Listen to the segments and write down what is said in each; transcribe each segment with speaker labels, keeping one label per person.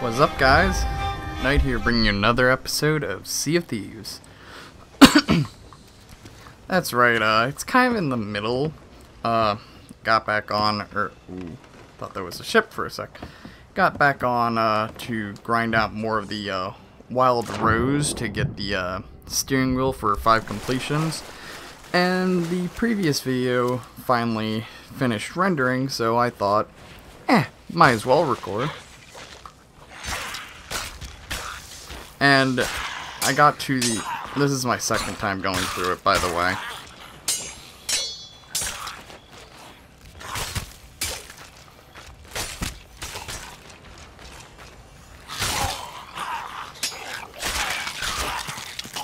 Speaker 1: What's up, guys? Knight here, bringing you another episode of Sea of Thieves. That's right, it's kind of in the middle. Got back on, thought there was a ship for a sec. Got back on, to grind out more of the, Wild Rose to get the, steering wheel for 5 completions. And the previous video finally finished rendering, so I thought, might as well record. And I got to the... This is my second time going through it, by the way.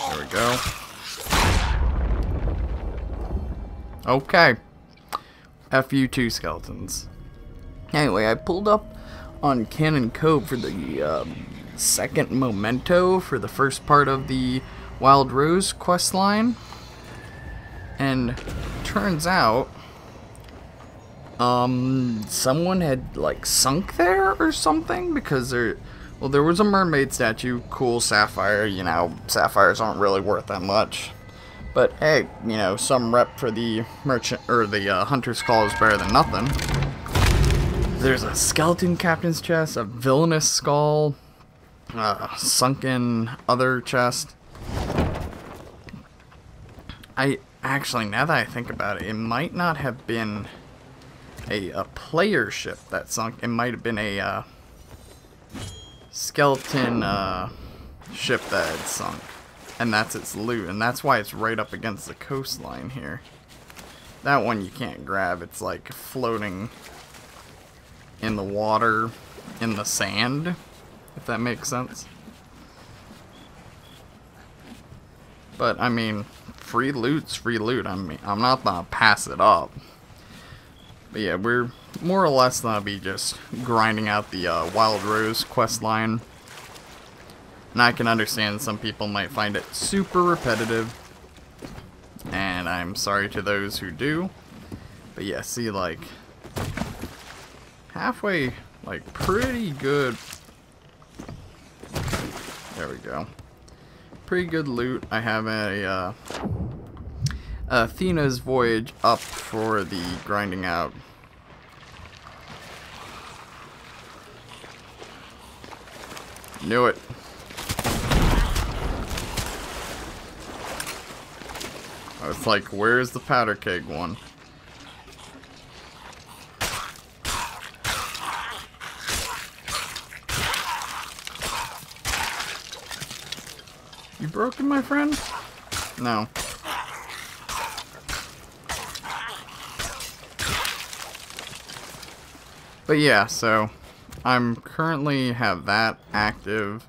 Speaker 1: There we go. Okay. FU2 skeletons. Anyway, I pulled up on Cannon Cove for the second memento for the first part of the Wild Rose questline, and turns out someone had like sunk there or something, because there was a mermaid statue. Cool, sapphire. You know, sapphires aren't really worth that much, but hey, you know, some rep for the merchant or the hunter's call is better than nothing. There's a skeleton captain's chest, a villainous skull, sunken other chest. Actually, now that I think about it, it might not have been a player ship that sunk. It might have been a skeleton ship that had sunk, and that's its loot, and that's why it's right up against the coastline here. That one you can't grab. It's like floating in the water, in the sand, if that makes sense. But I mean, free loot's free loot. I mean, I'm not gonna pass it up. But yeah, we're more or less gonna be just grinding out the Wild Rose questline. And I can understand some people might find it super repetitive, and I'm sorry to those who do. But yeah, see, like, halfway, like, pretty good. There we go. Pretty good loot. I have a Athena's Voyage up for the grinding out. Knew it. I was like, where's the powder keg one? You broken, my friend? No. But yeah, so I'm currently have that active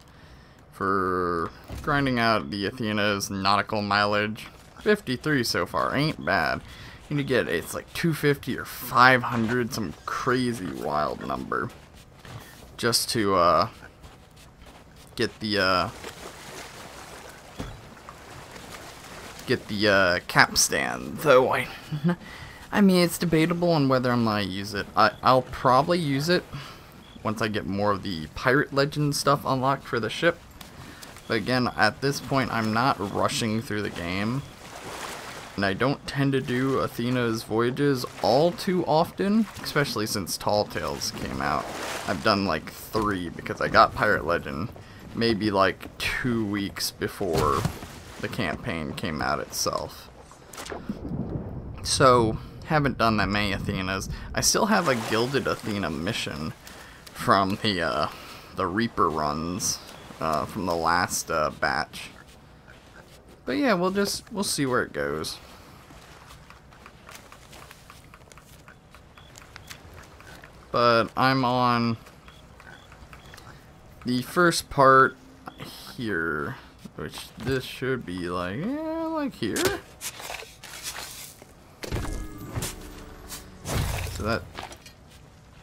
Speaker 1: for grinding out the Athena's nautical mileage. 53 so far, ain't bad. You need to get, it's like 250 or 500, some crazy wild number, just to get the capstan. Though I mean, it's debatable on whether I'm gonna use it. I'll probably use it once I get more of the pirate legend stuff unlocked for the ship. But again, at this point, I'm not rushing through the game, and I don't tend to do Athena's voyages all too often, especially since Tall Tales came out. I've done like 3 because I got pirate legend maybe like 2 weeks before the campaign came out itself. So, haven't done that many Athenas. I still have a Gilded Athena mission from the Reaper runs from the last batch. But yeah, we'll see where it goes. But I'm on the first part here, which this should be like, yeah, like here. So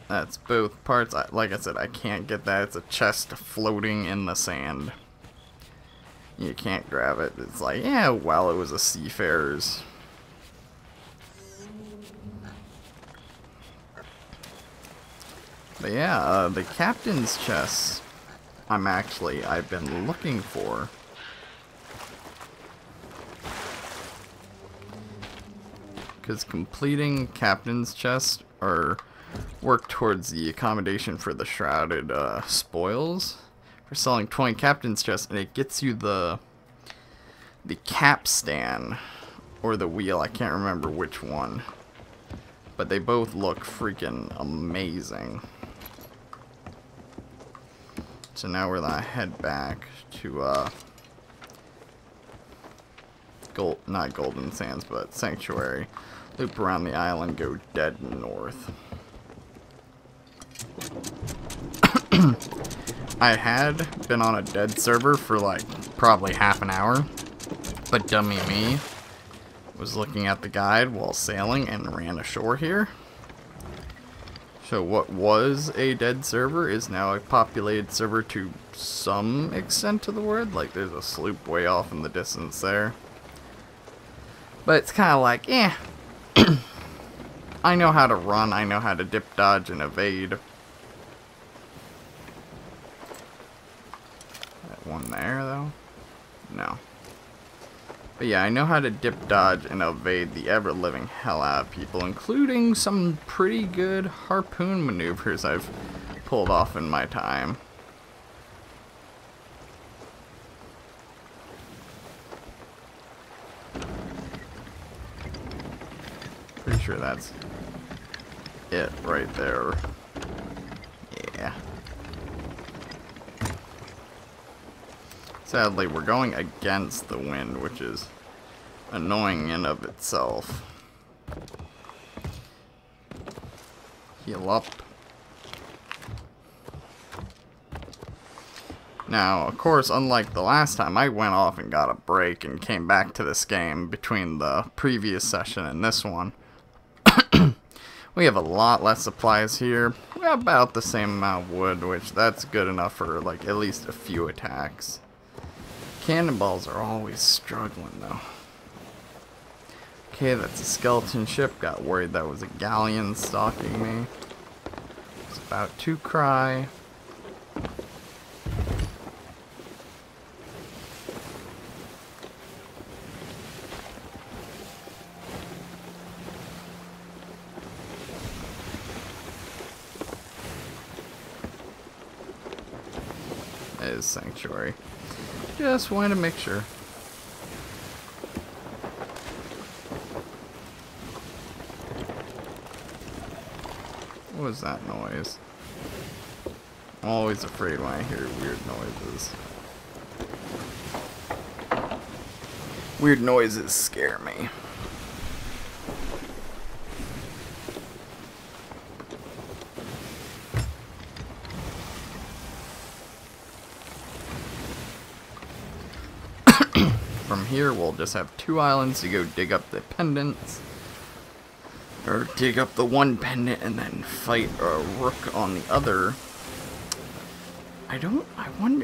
Speaker 1: that's both parts. Like I said, I can't get that. It's a chest floating in the sand. You can't grab it. It's like, yeah, well, it was a seafarer's. But yeah, the captain's chest I've been looking for. Because completing Captain's Chest or work towards the accommodation for the shrouded spoils for selling 20 Captain's Chests, and it gets you the capstan or the wheel. I can't remember which one, but they both look freaking amazing. So now we're gonna head back to not Golden Sands, but Sanctuary. Loop around the island, go dead north. I had been on a dead server for like probably half an hour, but dummy me was looking at the guide while sailing and ran ashore here. So what was a dead server is now a populated server to some extent to the word. Like there's a sloop way off in the distance there. But it's kind of like, eh. I know how to run, I know how to dip, dodge, and evade. That one there, though? No. But yeah, I know how to dip, dodge, and evade the ever-living hell out of people, including some pretty good harpoon maneuvers I've pulled off in my time. Pretty sure that's it right there. Yeah. Sadly, we're going against the wind, which is annoying in of itself. Heal up. Now, of course, unlike the last time, I went off and got a break and came back to this game between the previous session and this one. We have a lot less supplies here. We have about the same amount of wood, which that's good enough for like at least a few attacks. Cannonballs are always struggling though. Okay, that's a skeleton ship. Got worried that was a galleon stalking me. It's about to cry. Is Sanctuary. Just wanted to make sure. What was that noise? I'm always afraid when I hear weird noises. Weird noises scare me. From here, we'll just have 2 islands to go dig up the pendants. Or dig up the one pendant and then fight a rook on the other.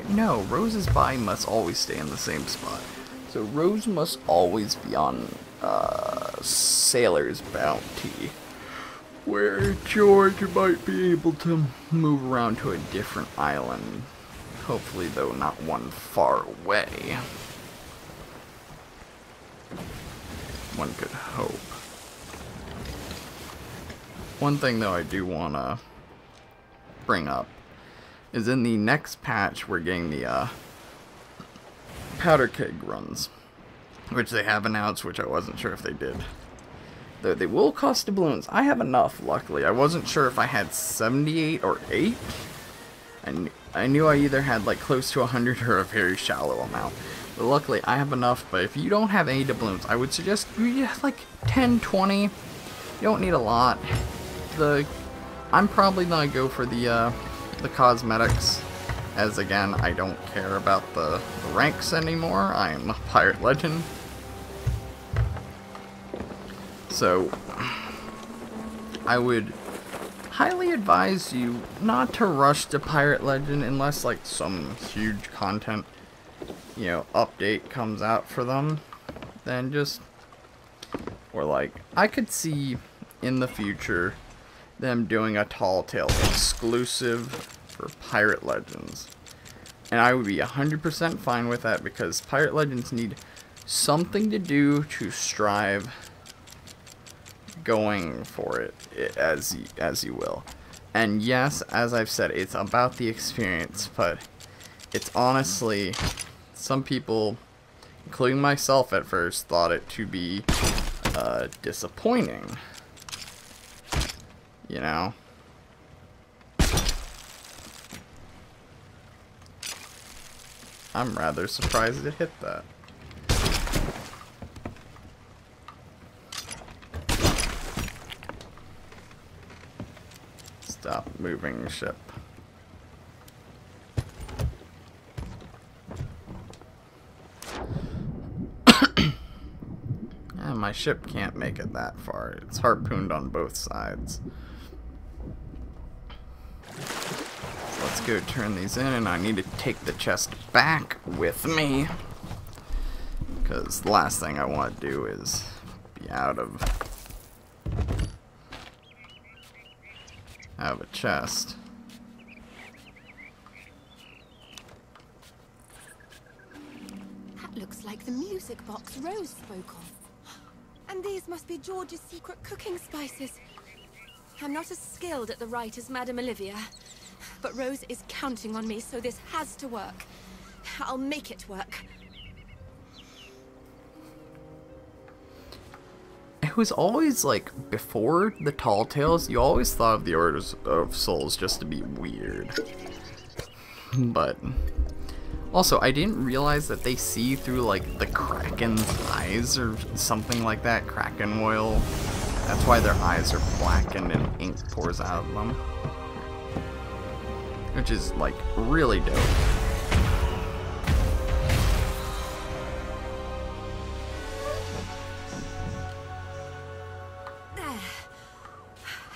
Speaker 1: No, Rose's buy must always stay in the same spot. So Rose must always be on Sailor's Bounty. Where George might be able to move around to a different island. Hopefully, though, not one far away. One could hope. One thing, though, I do want to bring up is in the next patch, we're getting the powder keg runs, which they have announced, which I wasn't sure if they did. Though they will cost doubloons. I have enough, luckily. I wasn't sure if I had 78 or 8. And I knew I either had like close to 100 or a very shallow amount. But luckily, I have enough. But if you don't have any doubloons, I would suggest like 10, 20. You don't need a lot. I'm probably gonna go for the cosmetics, as again, I don't care about the ranks anymore. I'm a pirate legend. So, I would highly advise you not to rush to pirate legend unless like some huge content, update comes out for them. Then just, or like, I could see in the future them doing a Tall Tale exclusive for Pirate Legends. And I would be 100% fine with that, because Pirate Legends need something to do to strive going for it, as you will. And yes, as I've said, it's about the experience, but it's honestly, some people, including myself at first, thought it to be disappointing. You know? I'm rather surprised it hit that. Stop moving ship. And my ship can't make it that far. It's harpooned on both sides. So let's go turn these in, and I need to take the chest back with me, because the last thing I want to do is be out of a chest.
Speaker 2: That looks like the music box Rose spoke of. And these must be George's secret cooking spices. I'm not as skilled at the rite as Madame Olivia, but Rose is counting on me, so this has to work. I'll make it work.
Speaker 1: It was always like, before the Tall Tales, you always thought of the Orders of Souls just to be weird. But also, I didn't realize that they see through like the Kraken's eyes or something like that. Kraken oil. That's why their eyes are blackened and ink pours out of them. Which is like really dope.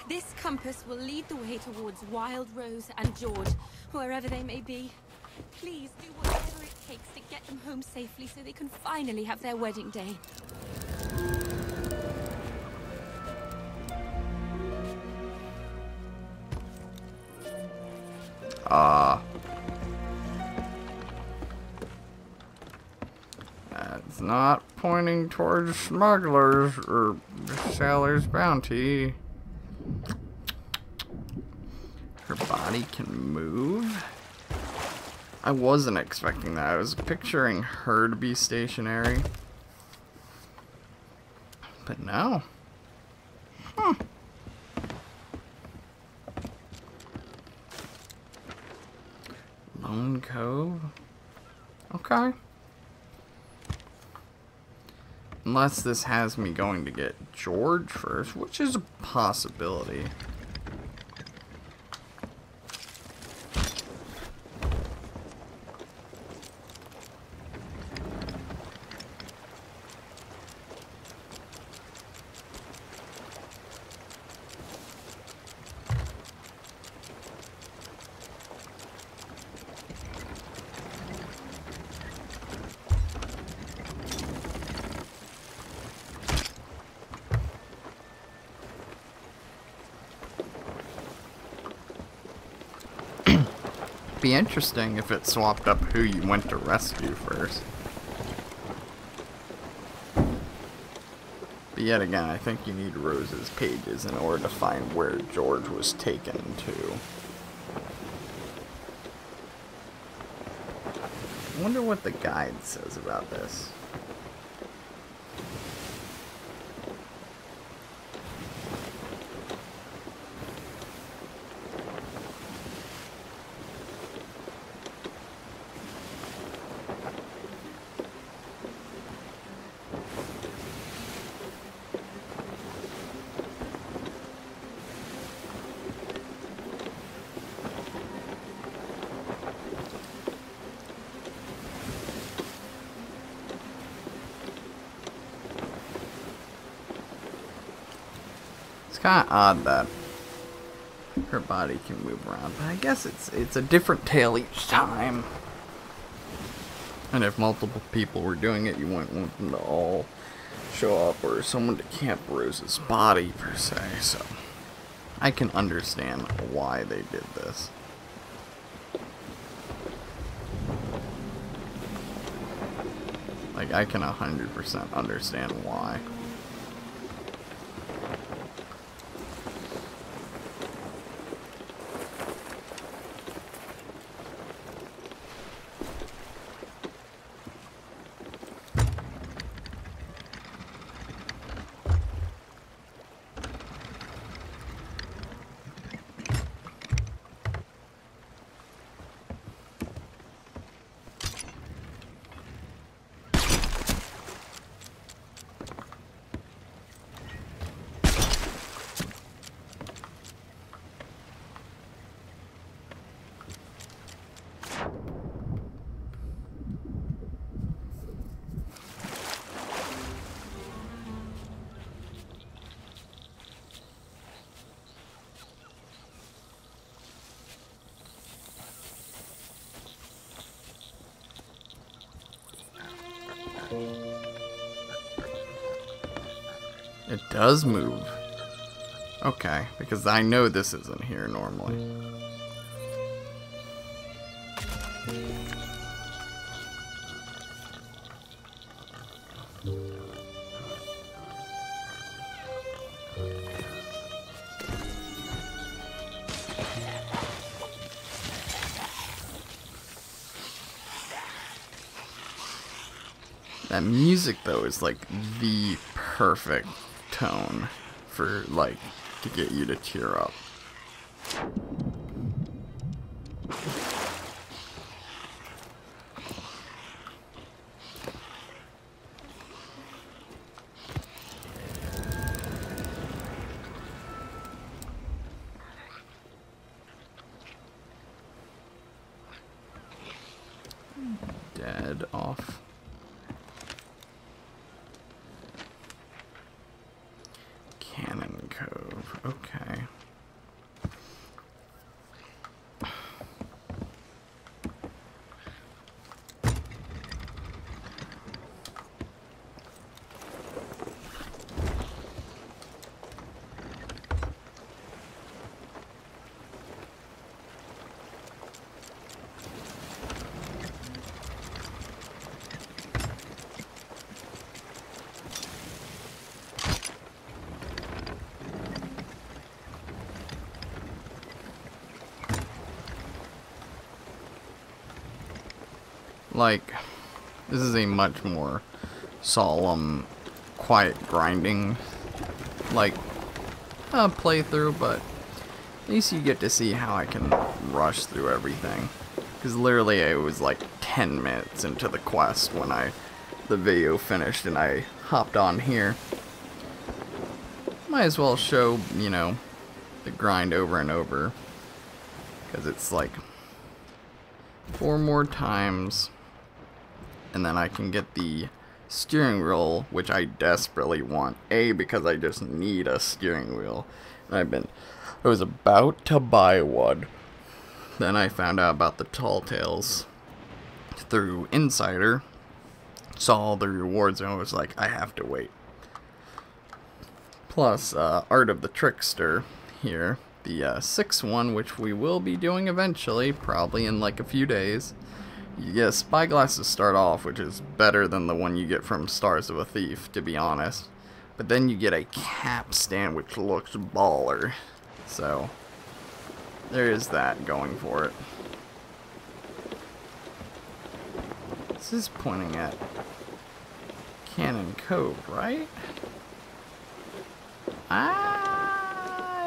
Speaker 2: This compass will lead the way towards Wild Rose and George, wherever they may be. Please do whatever it takes to get them home safely so they can finally have their wedding day.
Speaker 1: That's not pointing towards smugglers or sailor's bounty. Her body can move? I wasn't expecting that. I was picturing her to be stationary. But no. Huh. Lone Cove? Okay. Unless this has me going to get George first, which is a possibility. Be interesting if it swapped up who you went to rescue first. But yet again, I think you need Rose's pages in order to find where George was taken to. I wonder what the guide says about this. It's kind of odd that her body can move around, but I guess it's a different tale each time. And if multiple people were doing it, you wouldn't want them to all show up or someone to camp Rose's body per se, so I can understand why they did this. Like, I can 100% understand why. It does move. Okay, because I know this isn't here normally. That music, though, is like the perfect tone for, like, to get you to tear up. Dead off. Cannon Cove, okay. Like, this is a much more solemn, quiet grinding, like, playthrough, but at least you get to see how I can rush through everything. Because literally it was like 10 minutes into the quest when the video finished and I hopped on here. Might as well show, you know, the grind over and over. Because it's like 4 more times. And then I can get the steering wheel, which I desperately want. A, because I just need a steering wheel. And I was about to buy one. Then I found out about the Tall Tales through Insider. Saw all the rewards and I was like, I have to wait. Plus, Art of the Trickster here. The 6th one, which we will be doing eventually, probably in like a few days. You get a spyglass to start off, which is better than the one you get from Stars of a Thief, to be honest. But then you get a capstan, which looks baller. So, there is that going for it. This is pointing at Cannon Cove, right?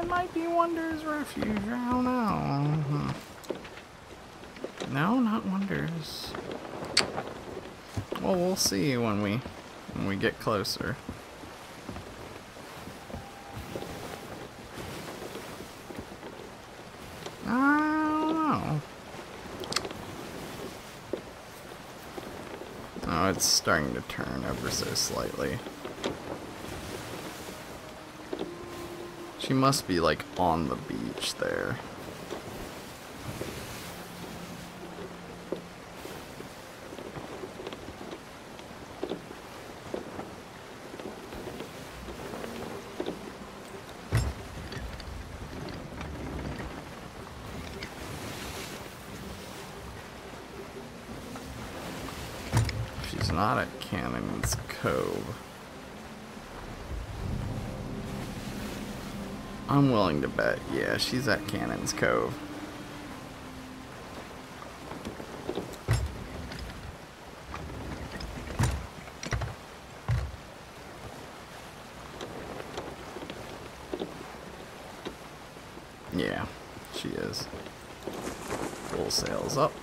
Speaker 1: It might be Wonder's Refuge, I don't know. No, not Wonders. Well, we'll see when we get closer. I don't know. Oh, it's starting to turn ever so slightly. She must be like on the beach there. She's not at Cannon's Cove. I'm willing to bet, yeah, she's at Cannon's Cove. Yeah, she is. Full sails up.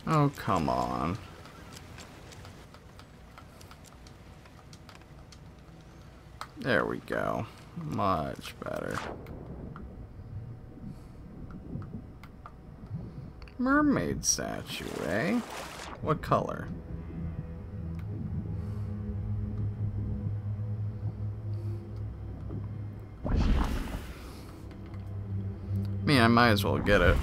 Speaker 1: Oh, come on. There we go. Much better. Mermaid statue, eh? What color? I mean, I might as well get it.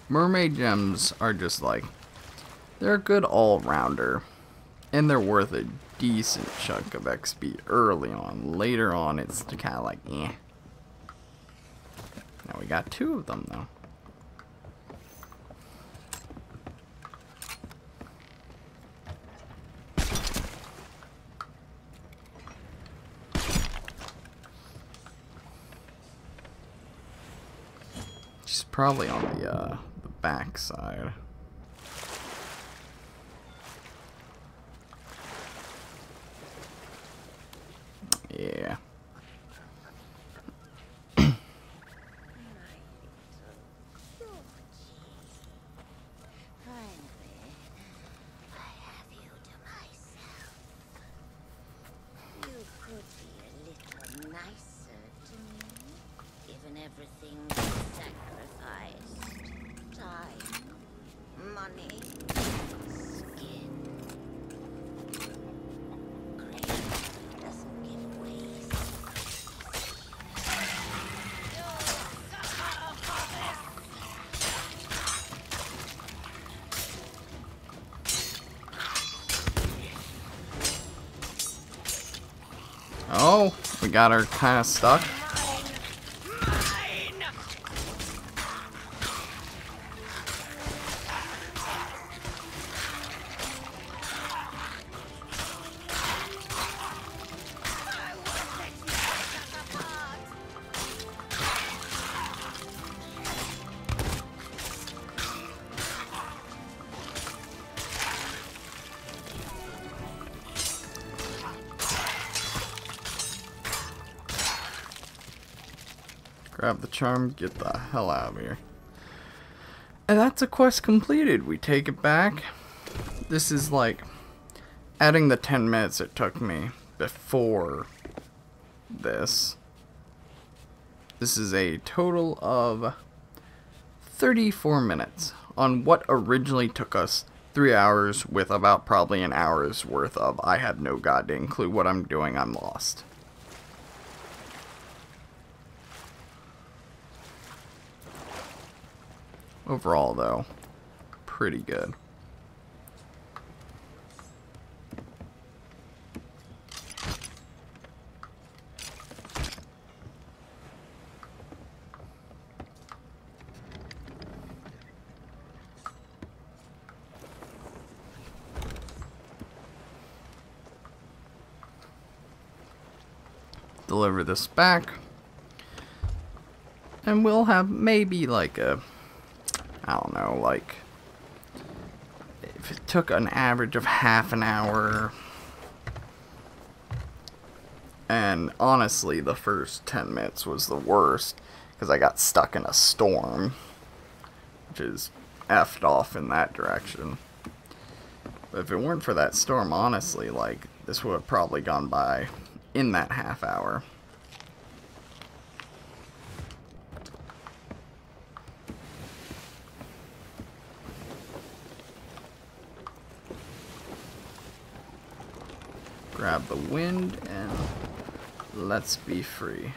Speaker 1: Mermaid gems are just like, they're a good all-rounder, and they're worth a decent chunk of XP early on. Later on, it's kind of like, eh. Now we got 2 of them, though. She's probably on the back side. Yeah.
Speaker 3: Everything sacrificed. Time, money, skin. Great doesn't give waste.
Speaker 1: Oh, we got her kind of stuck. Grab the charm, get the hell out of here. And that's a quest completed. We take it back. This is like adding the 10 minutes it took me before this. This is a total of 34 minutes on what originally took us 3 hours with about probably an hour's worth of I have no goddamn clue what I'm doing, I'm lost. Overall, though, pretty good. Deliver this back, and we'll have maybe like a, I don't know, like, if it took an average of half an hour, and honestly the first 10 minutes was the worst, because I got stuck in a storm, which is effed off in that direction. But if it weren't for that storm, honestly, like, this would have probably gone by in that half hour. Grab the wind and let's be free.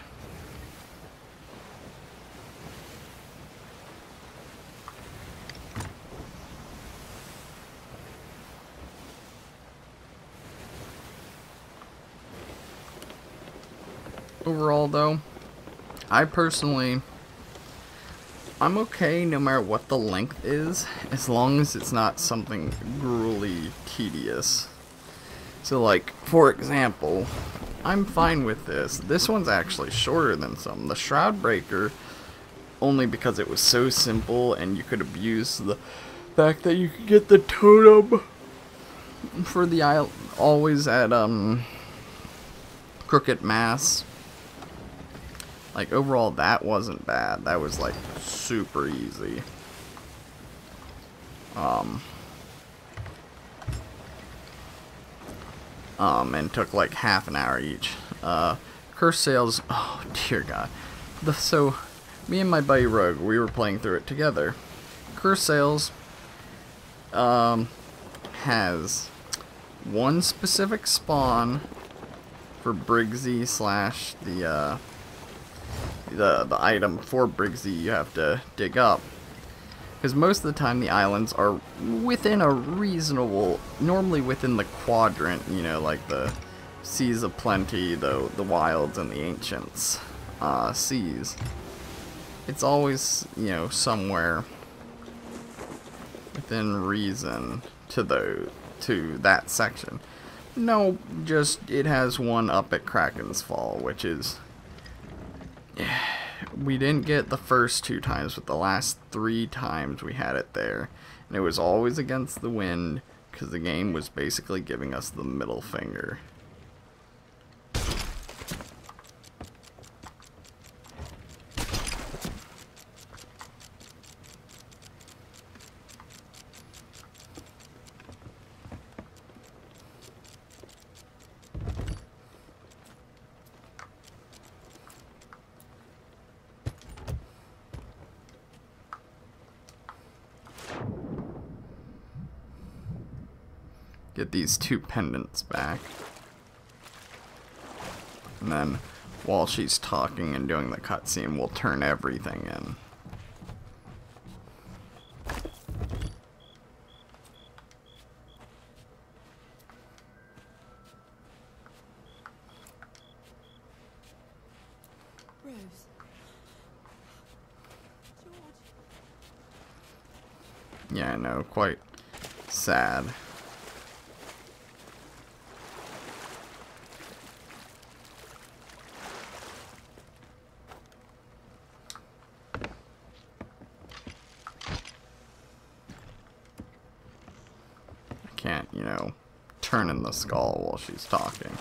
Speaker 1: Overall though, I'm okay no matter what the length is, as long as it's not something gruelly tedious. So like, for example, I'm fine with this. This one's actually shorter than some. The Shroud Breaker, only because it was so simple and you could abuse the fact that you could get the totem for the isle always at Crooked Mass. Like, overall, that wasn't bad. That was, like, super easy. And took, like, half an hour each. Curse Sales, oh, dear God. So, me and my buddy Rogue, we were playing through it together. Curse Sales, has one specific spawn for Briggsy / the item for Briggsy you have to dig up. Because most of the time the islands are within a reasonable, normally within the quadrant, you know, like the Seas of Plenty, the Wilds, and the Ancients seas. It's always, you know, somewhere within reason to that section. No, just it has one up at Kraken's Fall, which is, we didn't get the first 2 times, but the last 3 times we had it there. And it was always against the wind, because the game was basically giving us the middle finger. Get these 2 pendants back. And then, while she's talking and doing the cutscene, we'll turn everything in.
Speaker 2: Rose. George.
Speaker 1: Yeah, I know, quite sad. Can't, you know, turn in the skull while she's talking.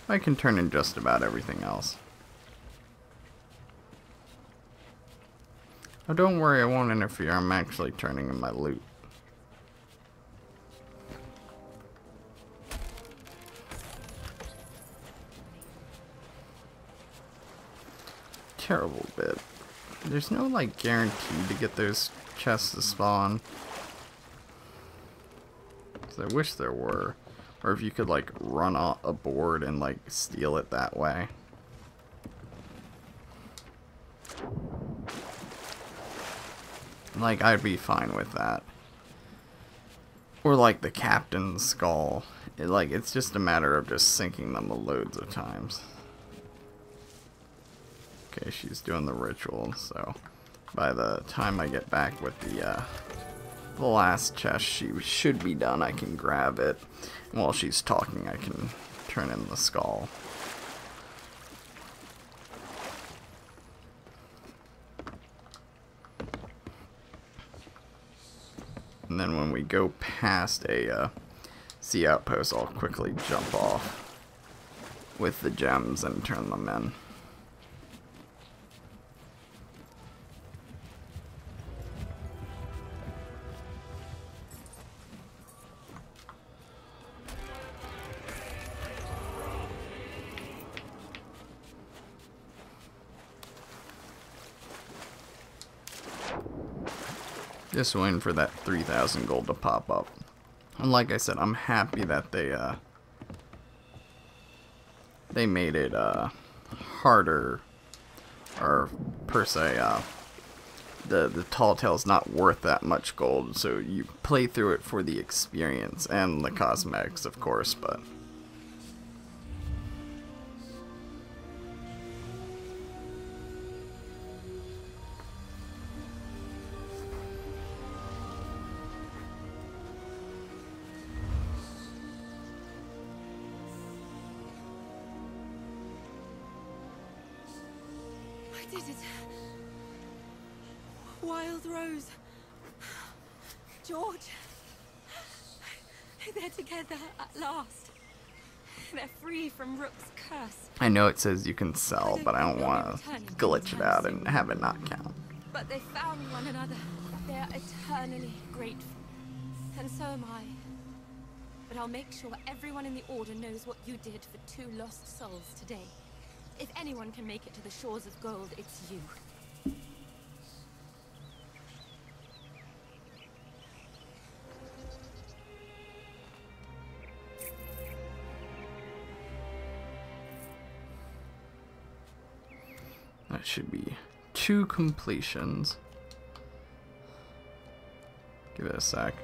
Speaker 1: I can turn in just about everything else. Oh, don't worry, I won't interfere. I'm actually turning in my loot. Terrible bit. There's no, like, guarantee to get those chests to spawn. I wish there were. Or if you could, like, run aboard and, like, steal it that way. Like, I'd be fine with that. Or, like, the captain's skull. It's just a matter of just sinking them loads of times. Okay, she's doing the ritual, so by the time I get back with the last chest, she should be done. I can grab it. And while she's talking, I can turn in the skull. And then when we go past a sea outpost, I'll quickly jump off with the gems and turn them in. Just waiting for that 3,000 gold to pop up. And like I said, I'm happy that they made it harder, or per se, the Tall Tale's not worth that much gold, so you play through it for the experience and the cosmetics, of course, but
Speaker 2: I did it. Wild Rose. George. They're together at last. They're free from Rook's curse.
Speaker 1: I know it says you can sell, but I don't want to glitch it out and have it not count.
Speaker 2: But they found one another. They are eternally grateful. And so am I. But I'll make sure everyone in the Order knows what you did for 2 lost souls today. If anyone can make it to the shores of gold, it's you.
Speaker 1: That should be 2 completions. Give it a sec.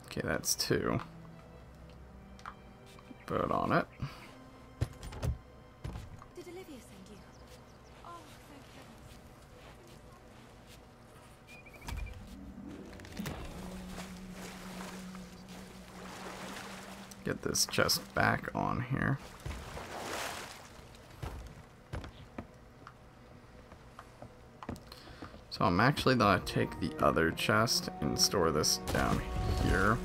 Speaker 1: Okay, that's 2. Vote on it.
Speaker 2: Did Olivia send you? Oh, thank goodness.
Speaker 1: Get this chest back on here. So I'm actually gonna take the other chest and store this down here.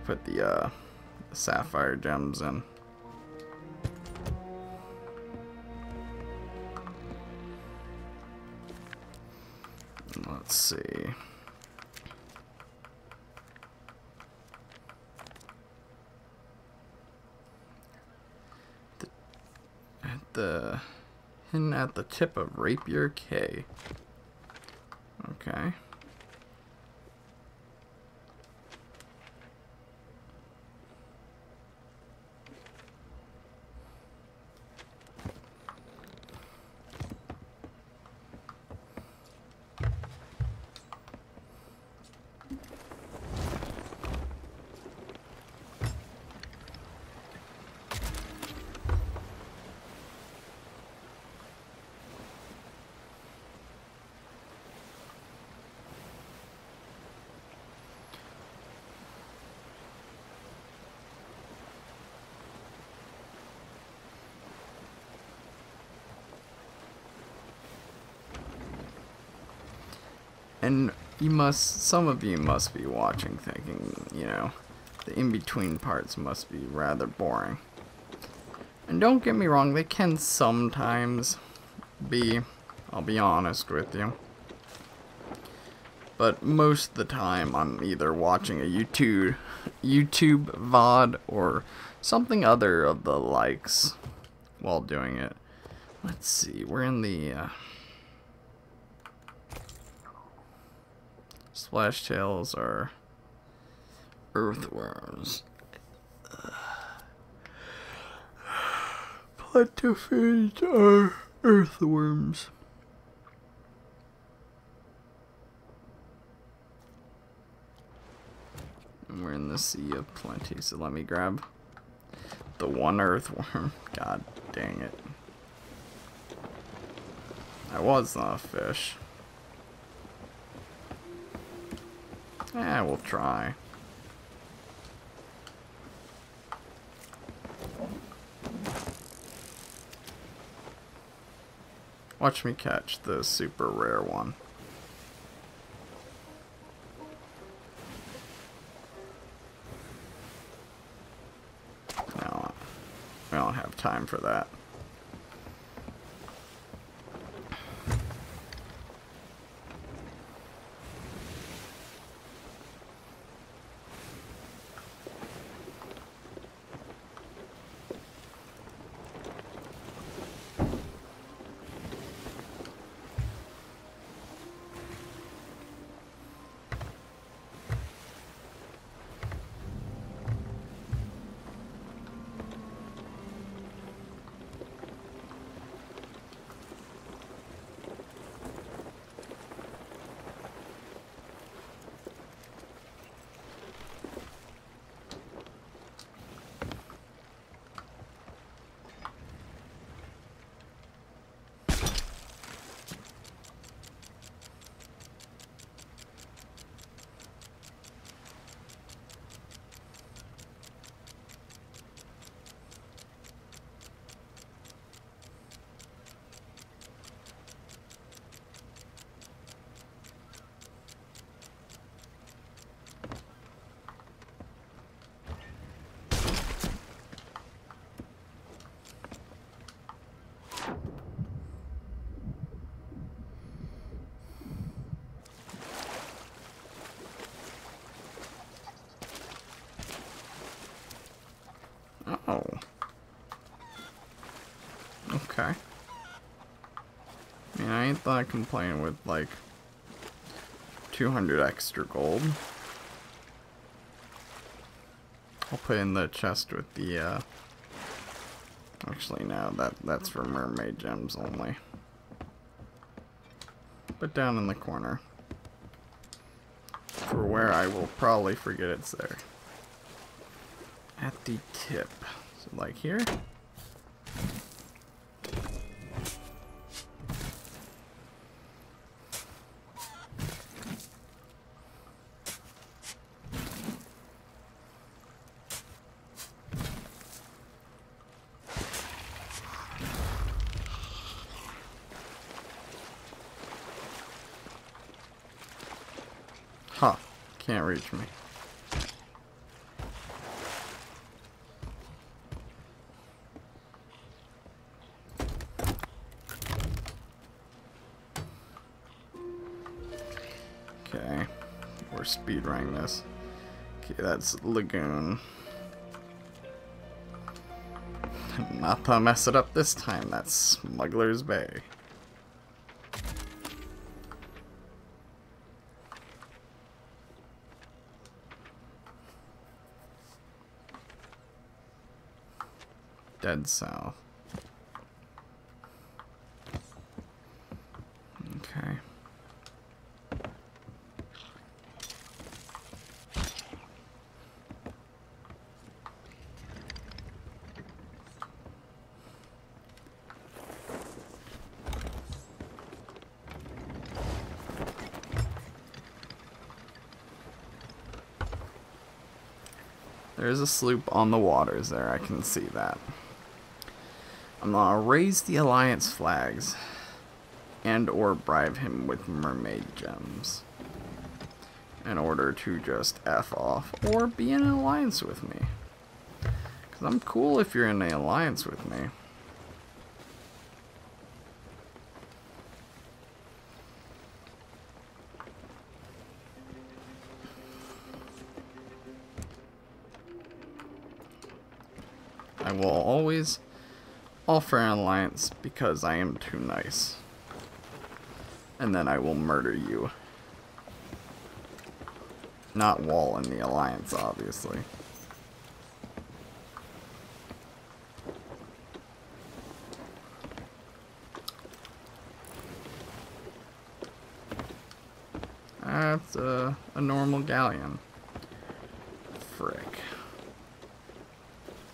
Speaker 1: Put the sapphire gems in. Let's see. Hidden at the tip of Rapier Cay. Okay. And some of you must be watching thinking, you know, the in-between parts must be rather boring. And don't get me wrong, they can sometimes be, I'll be honest with you. But most of the time I'm either watching a YouTube VOD or something other of the likes while doing it. Let's see, we're in the Splash tails are earthworms. Platyphids are earthworms. And we're in the sea of plenty, so let me grab the one earthworm. God dang it. That was not a fish. Yeah, we'll try. Watch me catch the super rare one. No, we don't have time for that. Okay. I mean, I ain't that complaining with, like, 200 extra gold. I'll put in the chest with the, actually, no, that's for mermaid gems only. Put down in the corner. For where I will probably forget it's there. At the tip. So, like here? Huh. Can't reach me. Okay. We're speedrunning this. Okay, that's Lagoon. Not to mess it up this time, that's Smuggler's Bay. Dead south. Okay. There's a sloop on the waters there, I can see that. I'm gonna raise the Alliance flags and or bribe him with mermaid gems in order to just F off or be in an alliance with me. Because I'm cool if you're in an alliance with me. I will always offer an alliance because I am too nice. And then I will murder you. Not wall in the alliance, obviously. That's a normal galleon. Frick.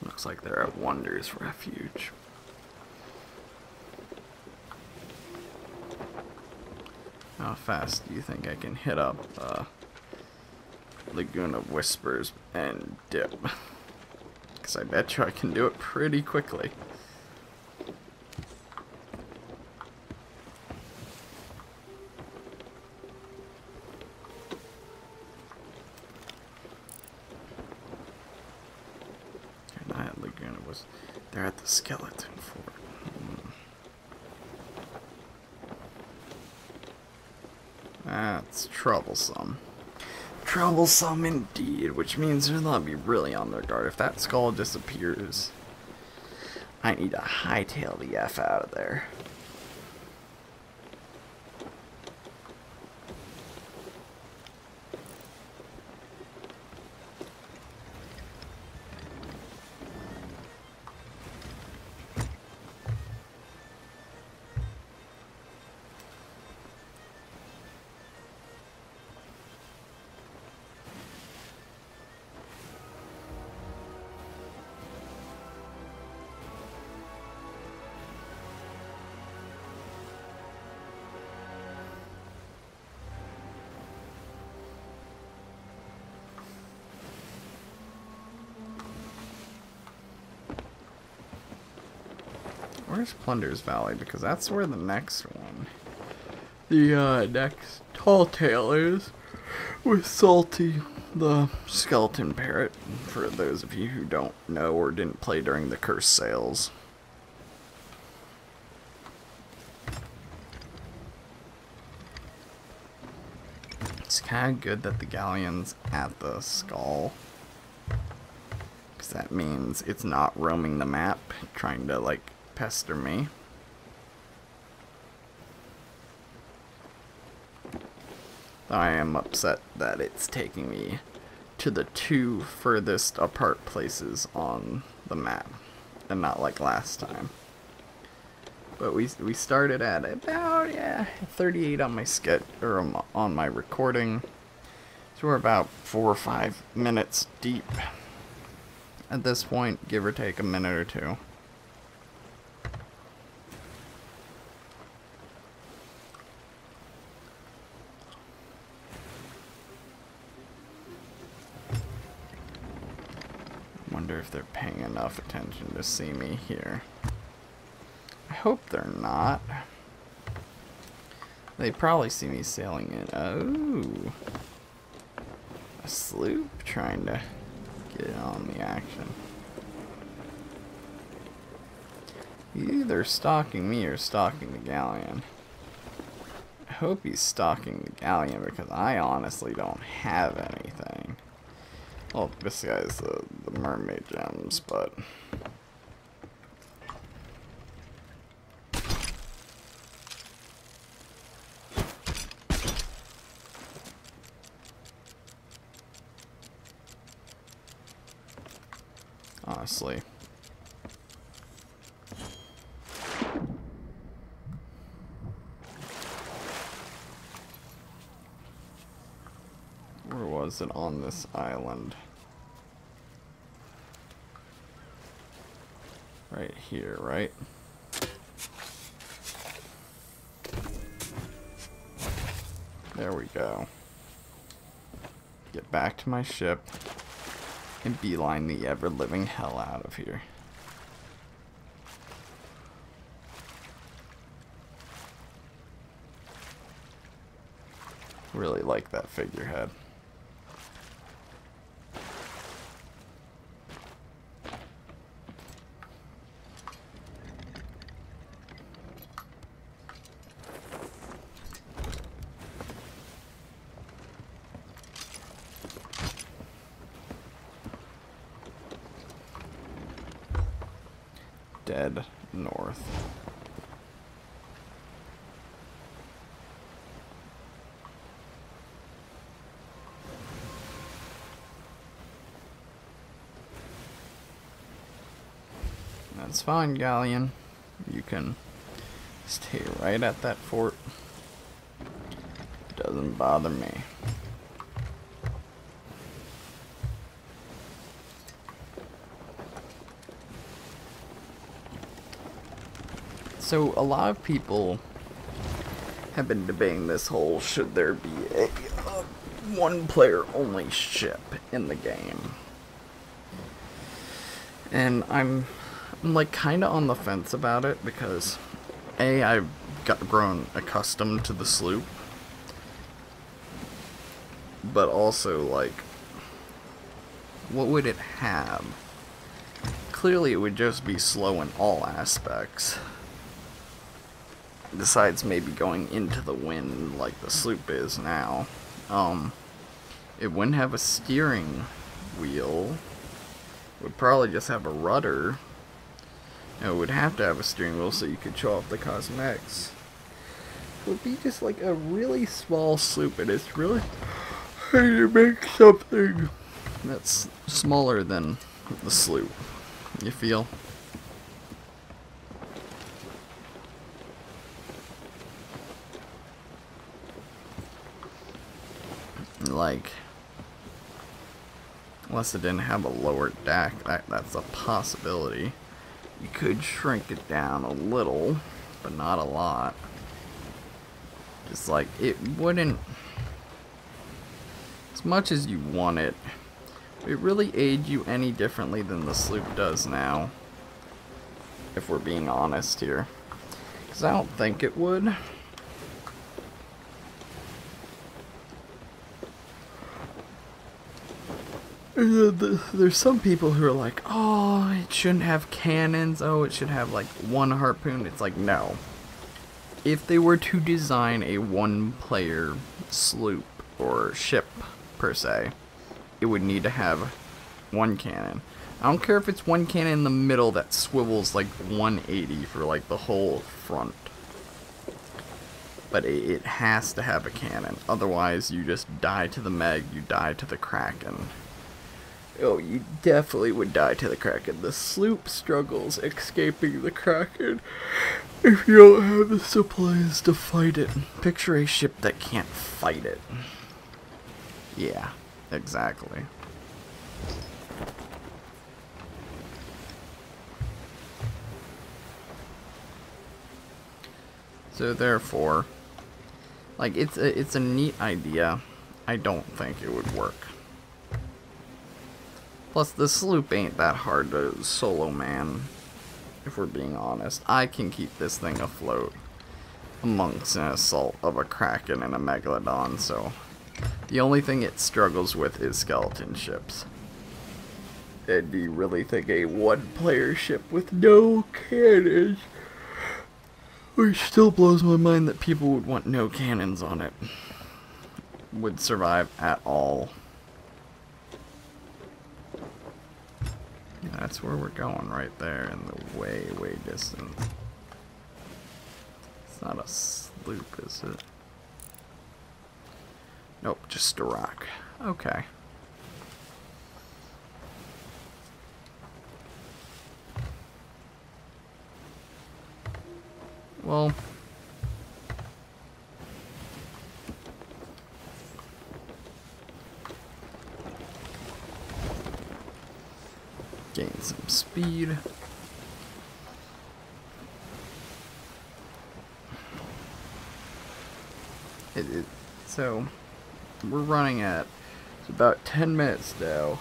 Speaker 1: Looks like they're at Wonders Refuge. How fast do you think I can hit up Lagoon of Whispers and dip? Because I bet you I can do it pretty quickly. They're not at Lagoon of Whispers. They're at the Skeleton Fort. That's troublesome. Troublesome indeed, which means they'll not be really on their guard. If that skull disappears, I need to hightail the F out of there. Where's Plunder's Valley? Because that's where the next one. The next tall tale is with Salty, the skeleton parrot. For those of you who don't know or didn't play during the curse sales. It's kind of good that the galleon's at the skull. Because that means it's not roaming the map, trying to, like, pester me. I am upset that it's taking me to the 2 furthest apart places on the map, and not like last time. But we started at about 38 on my on my recording, so we're about 4 or 5 minutes deep at this point, give or take a minute or two. Wonder if they're paying enough attention to see me here. I hope they're not. They probably see me sailing in. Oh, a sloop trying to get in on the action. He's either stalking me or stalking the galleon. I hope he's stalking the galleon because I honestly don't have anything. Well, this guy's the mermaid gems, but honestly, where was it on this island? Right here, right? There we go. Get back to my ship and beeline the ever-living hell out of here. Really like that figurehead. Dead north. That's fine, galleon. You can stay right at that fort. Doesn't bother me. So a lot of people have been debating this whole should there be a one player only ship in the game. And I'm like kind of on the fence about it because I've grown accustomed to the sloop, but also like what would it have? Clearly it would just be slow in all aspects. Besides maybe going into the wind like the sloop is now. It wouldn't have a steering wheel. It would probably just have a rudder. And it would have to have a steering wheel so you could show off the cosmetics. It would be just like a really small sloop, and it's really hard to make something that's smaller than the sloop. You feel? Like, unless it didn't have a lower deck, that's a possibility. You could shrink it down a little, but not a lot. Just like, it wouldn't, as much as you want it, it really aid you any differently than the sloop does now, if we're being honest here. Because I don't think it would. There's some people who are like, oh, it shouldn't have cannons, oh, it should have like one harpoon. It's like, no. If they were to design a one-player sloop or ship, per se, it would need to have one cannon. I don't care if it's one cannon in the middle that swivels like 180 for like the whole front. but it has to have a cannon. Otherwise, you just die to the Meg, you die to the Kraken. Oh, you definitely would die to the Kraken. The sloop struggles escaping the Kraken if you don't have the supplies to fight it. Picture a ship that can't fight it. Yeah, exactly. So therefore, like, it's a neat idea. I don't think it would work. Plus, the sloop ain't that hard to solo man, if we're being honest. I can keep this thing afloat amongst an assault of a Kraken and a Megalodon, so the only thing it struggles with is skeleton ships. And do you really think a one-player ship with no cannons, which still blows my mind that people would want no cannons on it, would survive at all? That's where we're going, right there, in the way, way distance. It's not a sloop, is it? Nope, just a rock. Okay. Well, gain some speed. So we're running at about 10 minutes now.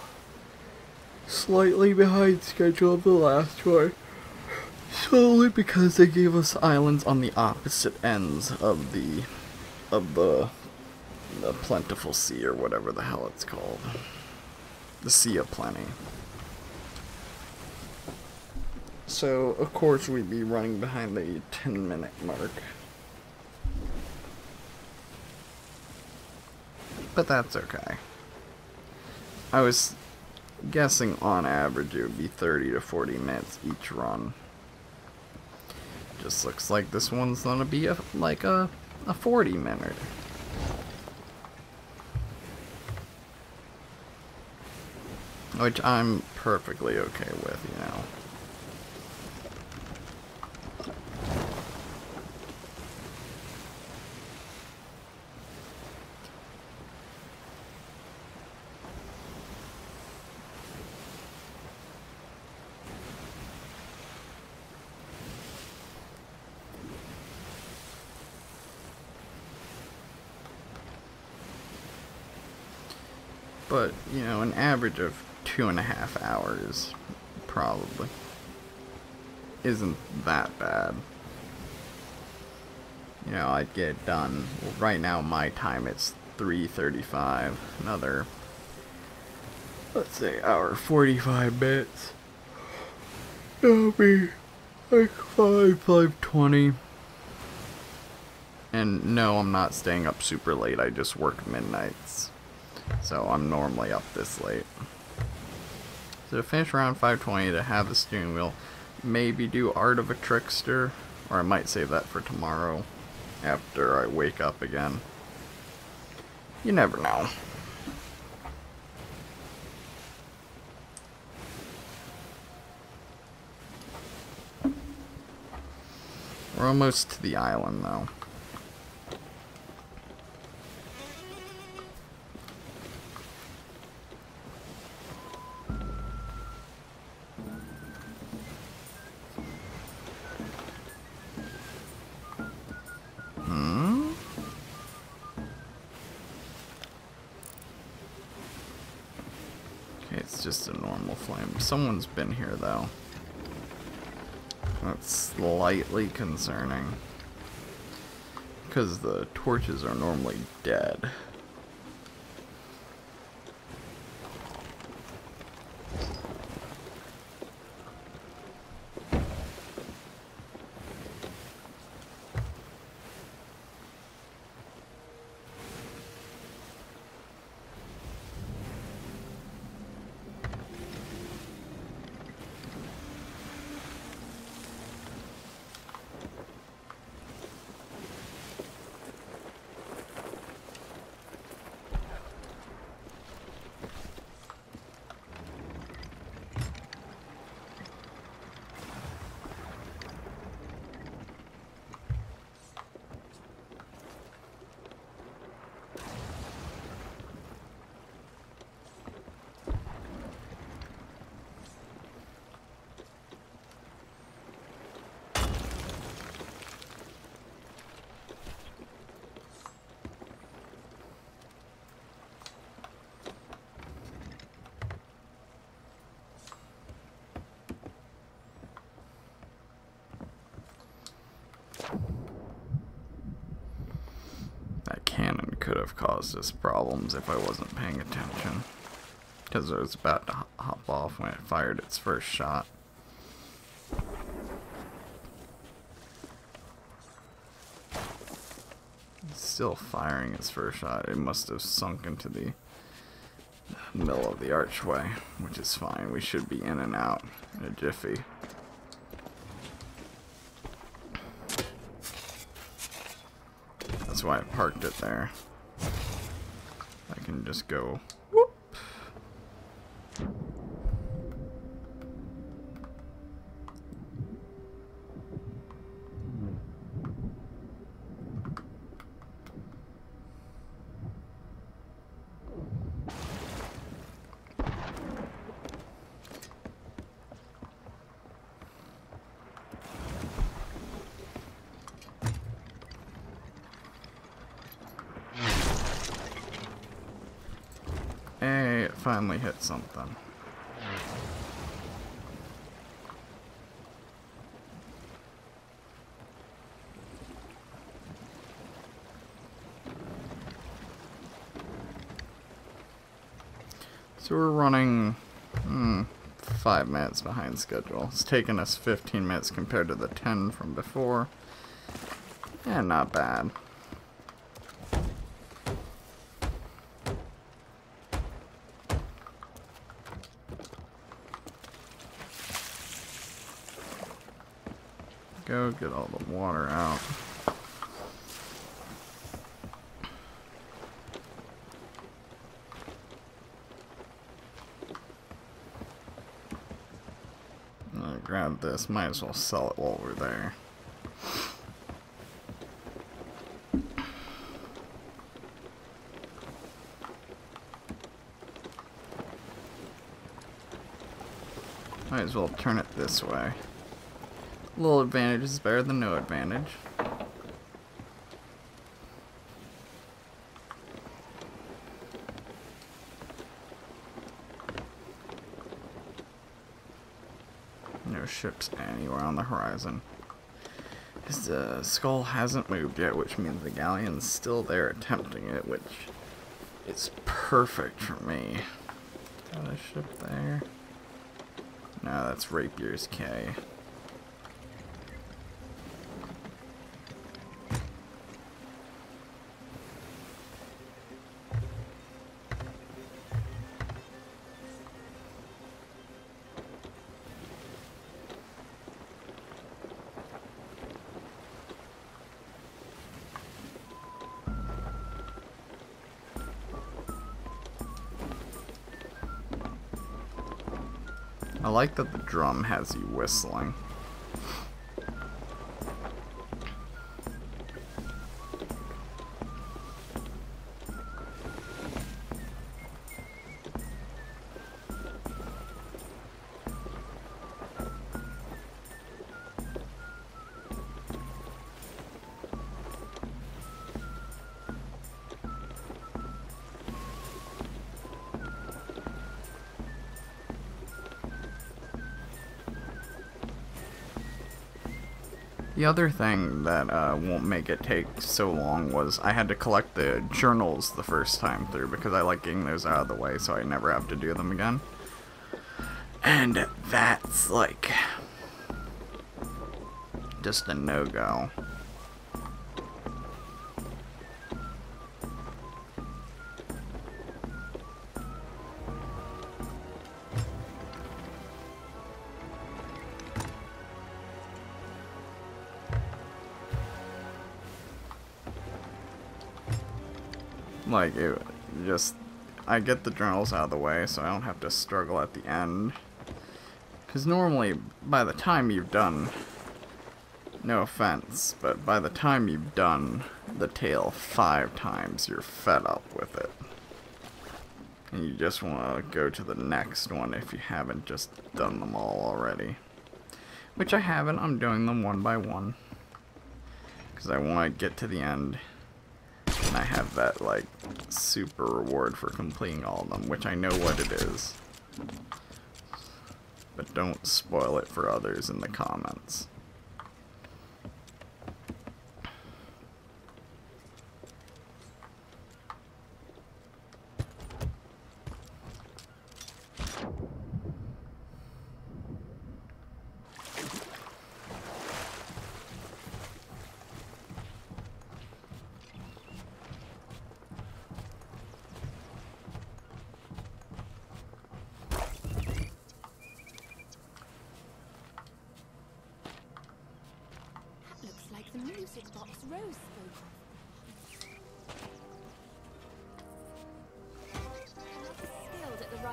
Speaker 1: Slightly behind schedule of the last one. Solely because they gave us islands on the opposite ends of the plentiful sea, or whatever the hell it's called. The Sea of Plenty. So, of course, we'd be running behind the 10-minute mark. But that's okay. I was guessing on average it would be 30 to 40 minutes each run. Just looks like this one's gonna be like a 40-minute. Which I'm perfectly okay with, you know. But, you know, an average of 2.5 hours probably isn't that bad. You know, I'd get it done. Well, right now, my time, it's 3:35. Another, let's say, hour 45 minutes. That'll be like 5:20. And no, I'm not staying up super late. I just work midnights. So I'm normally up this late. So to finish around 5:20, to have the steering wheel, maybe do Art of a Trickster, or I might save that for tomorrow after I wake up again. You never know. We're almost to the island though. It's just a normal flame. Someone's been here, though. That's slightly concerning. Because the torches are normally dead. have caused us problems if I wasn't paying attention. Because it was about to hop off when it fired its first shot. It's still firing its first shot. It must have sunk into the middle of the archway, which is fine. We should be in and out in a jiffy. That's why I parked it there. I can just go whoop. Hey, it finally hit something. So we're running 5 minutes behind schedule. It's taken us 15 minutes compared to the 10 from before. Yeah, not bad. Go get all the water out. I'll grab this. Might as well sell it while we're there. Might as well turn it this way. Little advantage is better than no advantage. No ships anywhere on the horizon. His skull hasn't moved yet, which means the galleon's still there attempting it, which is perfect for me. Got a ship there? No, that's Rapier's K. I like that the drum has you whistling. The other thing that won't make it take so long was I had to collect the journals the first time through because I like getting those out of the way so I never have to do them again. And that's like just a no-go. Like, it just, I get the journals out of the way so I don't have to struggle at the end. Because normally, by the time you've done, no offense, but by the time you've done the tale 5 times, you're fed up with it. And you just want to go to the next one if you haven't just done them all already. Which I haven't, I'm doing them one by one. Because I want to get to the end. And I have that, like, super reward for completing all of them, which I know what it is. But don't spoil it for others in the comments.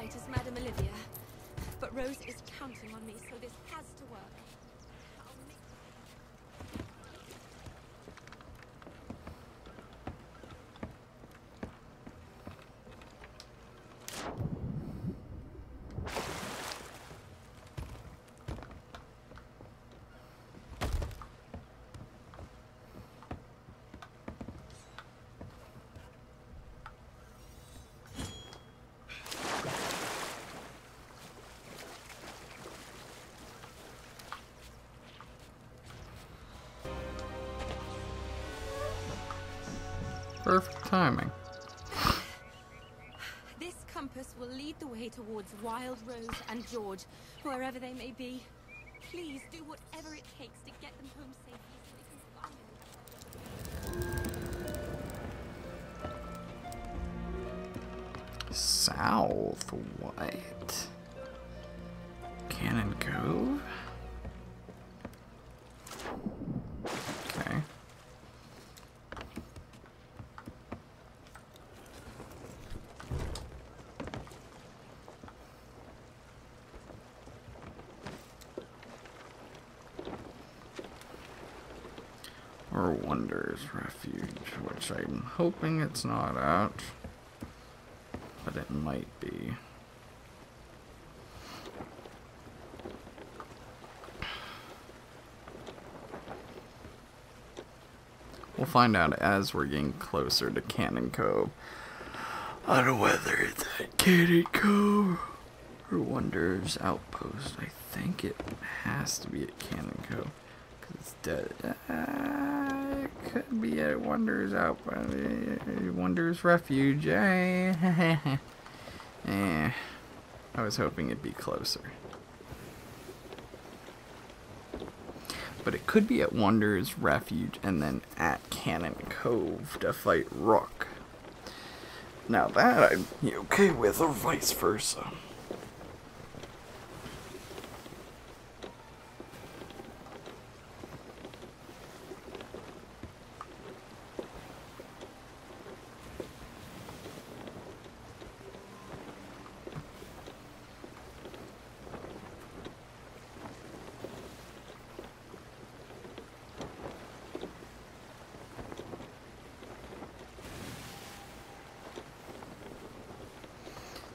Speaker 2: right as Madame Olivia. But Rose is counting on me, so this has to work. I'll make...
Speaker 1: Perfect timing.
Speaker 2: This compass will lead the way towards Wild Rose and George, wherever they may be. Please do whatever it takes to get them home safely so they can finally...
Speaker 1: South, what? Cannon Cove? Okay. Or Wonders Refuge, which I'm hoping it's not out, but it might be. We'll find out as we're getting closer to Cannon Cove on whether it's at Cannon Cove or Wonders Outpost. I think it has to be at Cannon Cove because it's dead. It could be at Wonders Outpost, Wonders Refuge. I was hoping it'd be closer. But it could be at Wonders Refuge and then at Cannon Cove to fight Rook. Now that I'd be okay with, or vice versa.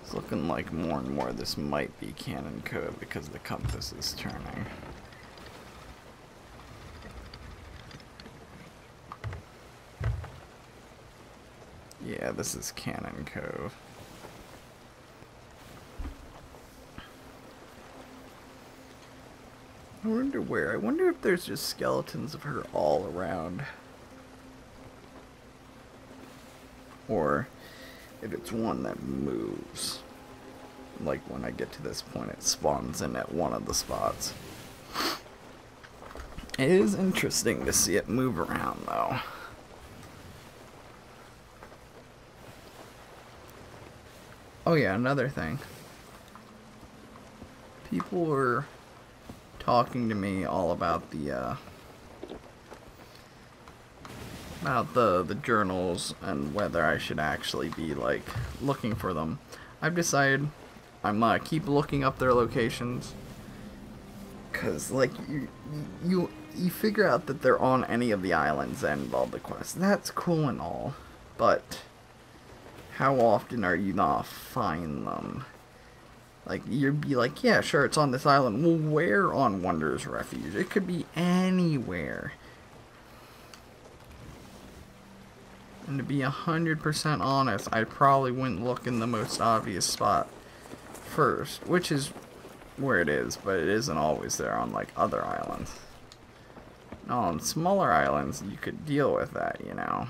Speaker 1: It's looking like more and more this might be Cannon Cove because the compass is turning. Yeah, this is Cannon Cove. I wonder where. I wonder if there's just skeletons of her all around. Or if it's one that moves. Like when I get to this point, it spawns in at one of the spots. It is interesting to see it move around, though. Oh yeah, another thing. People were talking to me all about the journals and whether I should actually be like looking for them. I've decided I'm gonna keep looking up their locations, cause like you figure out that they're on any of the islands that involve the quest. That's cool and all, but how often are you gonna find them? Like, you'd be like, yeah, sure, it's on this island. Well, where on Wonders Refuge? It could be anywhere. And to be 100% honest, I probably wouldn't look in the most obvious spot first, which is where it is, but it isn't always there on, like, other islands. Now, on smaller islands, you could deal with that, you know.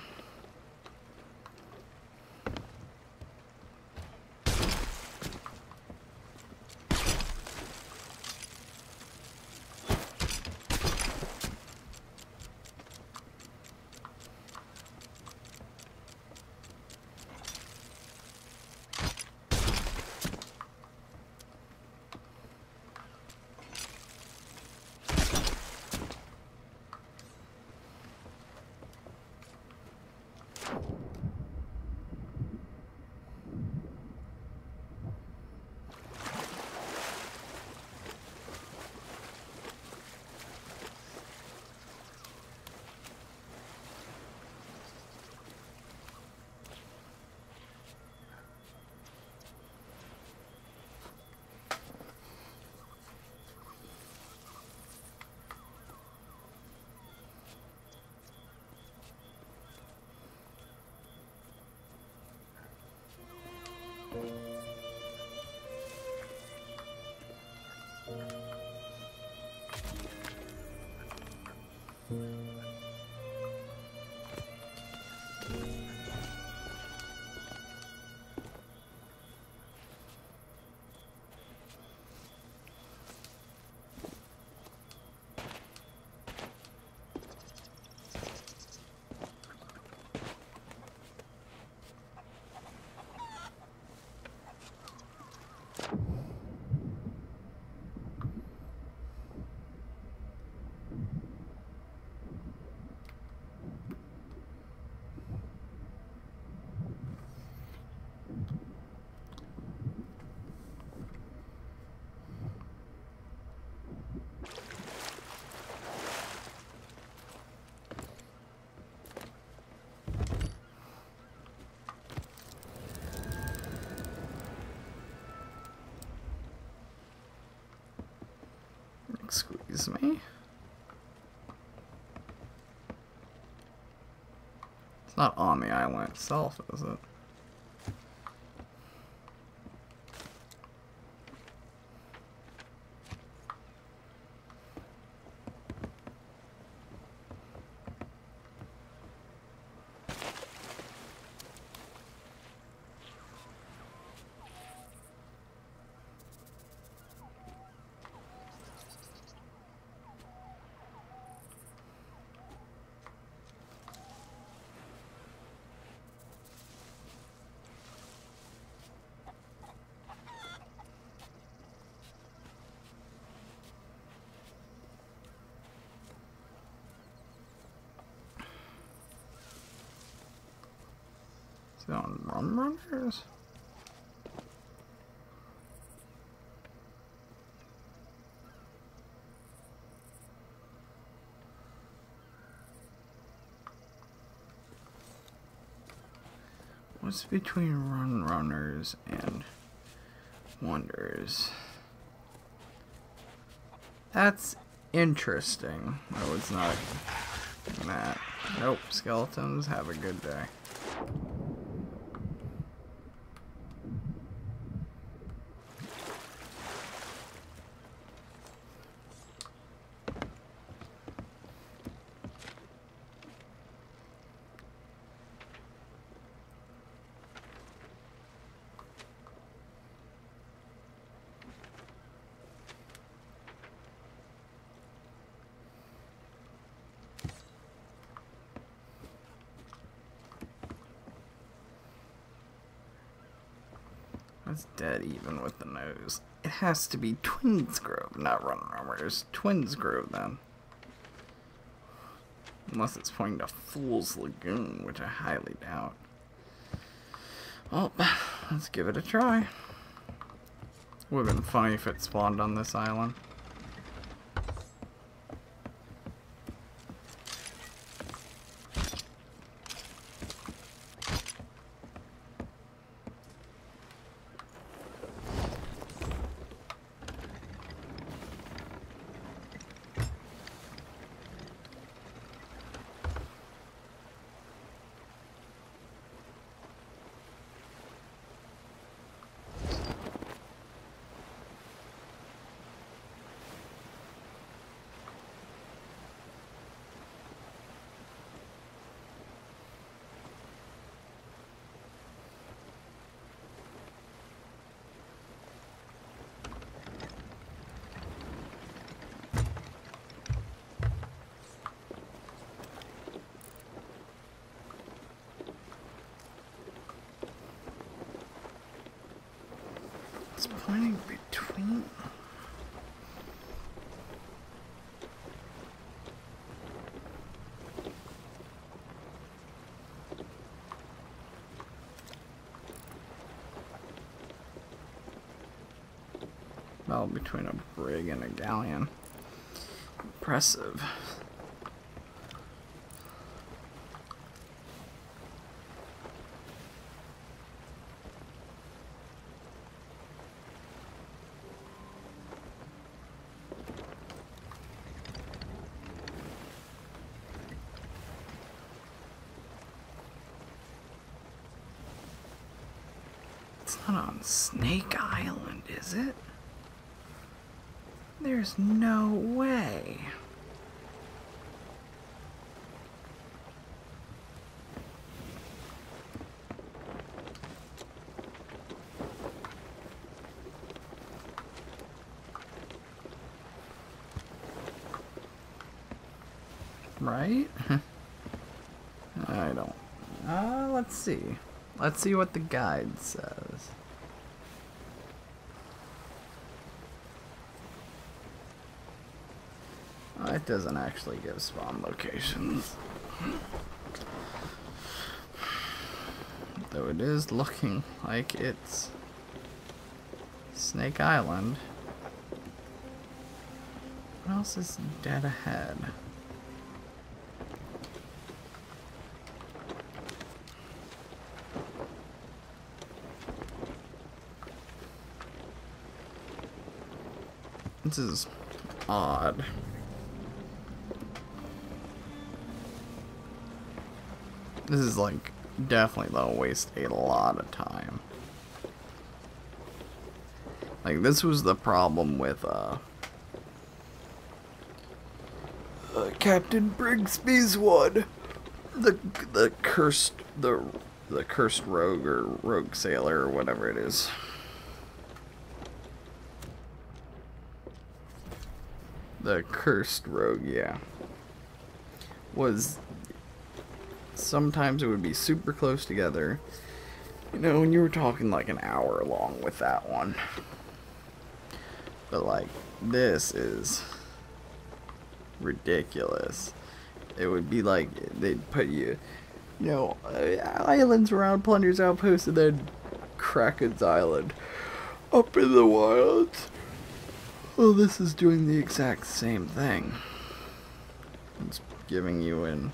Speaker 1: squeeze me. It's not on the island itself, is it? Is it on Rum Runners? What's between Run Runners and Wonders? That's interesting. Oh, it's not that. Nope, skeletons, have a good day. That's dead even with the nose. It has to be Twins Grove, not Run Runners. Twins Grove then. Unless it's pointing to Fool's Lagoon, which I highly doubt. Well, let's give it a try. Would have been funny if it spawned on this island. It's pointing between. Well, between a brig and a galleon. Impressive. It's not on Snake Island, is it? There's no way. Right? I don't. Let's see. Let's see what the guide says. It doesn't actually give spawn locations. Though it is looking like it's Snake Island. What else is dead ahead? This is odd. This is like definitely though waste a lot of time. Like this was the problem with Captain Brigsby's one. The cursed rogue or rogue sailor or whatever it is. The cursed rogue, yeah. Was sometimes it would be super close together. You know, and you were talking like an hour long with that one. But like this is ridiculous. It would be like they'd put you, you know, islands around Plunder's Outpost and then Kraken's Island up in the wilds. Well, this is doing the exact same thing. It's giving you an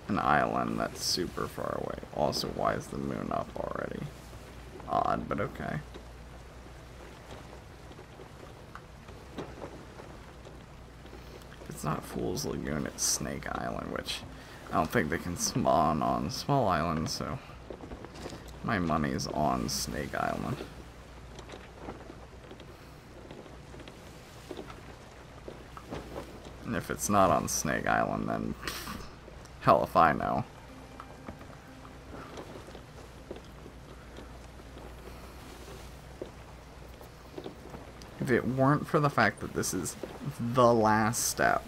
Speaker 1: island that's super far away. Also, why is the moon up already? Odd, but okay. It's not Fool's Lagoon, it's Snake Island, which I don't think they can spawn on small islands, so my money's on Snake Island. And if it's not on Snake Island, then hell if I know. If it weren't for the fact that this is the last step,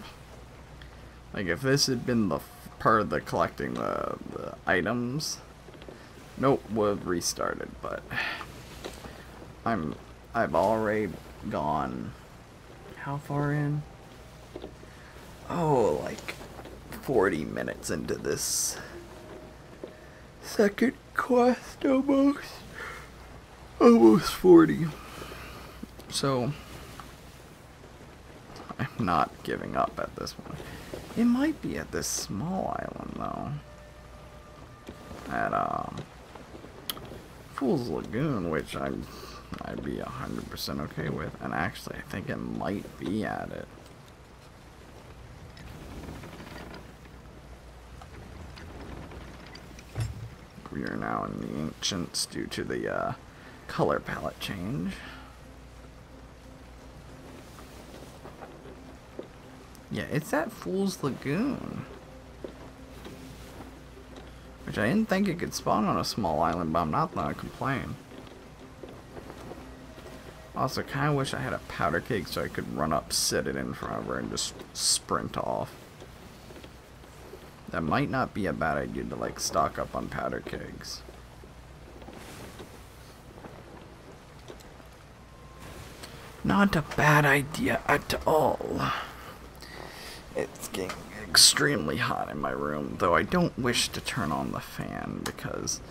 Speaker 1: like if this had been the part of the collecting the items, nope, would have restarted. But I've already gone how far in? Oh, like 40 minutes into this second quest almost. Almost 40. So, I'm not giving up at this point. It might be at this small island, though. At, Fool's Lagoon, which I'd be 100% okay with. And actually, I think it might be at it. We are now in the Ancients due to the, color palette change. Yeah, it's at Fool's Lagoon. Which I didn't think it could spawn on a small island, but I'm not gonna complain. Also, kinda wish I had a powder keg so I could run up, sit it in front of her, and just sprint off. That might not be a bad idea to, like, stock up on powder kegs. Not a bad idea at all. It's getting extremely hot in my room, though I don't wish to turn on the fan because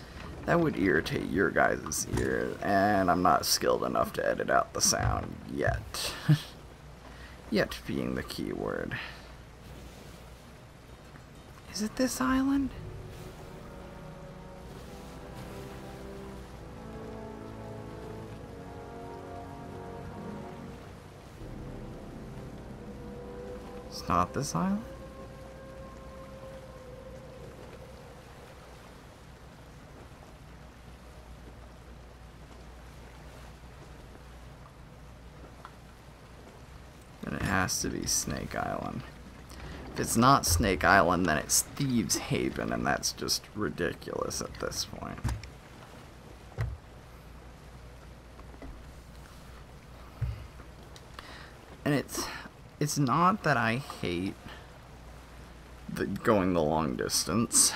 Speaker 1: that would irritate your guys' ears, and I'm not skilled enough to edit out the sound yet. Yet being the key word. Is it this island? It's not this island? Then it has to be Snake Island. If it's not Snake Island, then it's Thieves Haven, and that's just ridiculous at this point. And it's not that I hate going the long distance.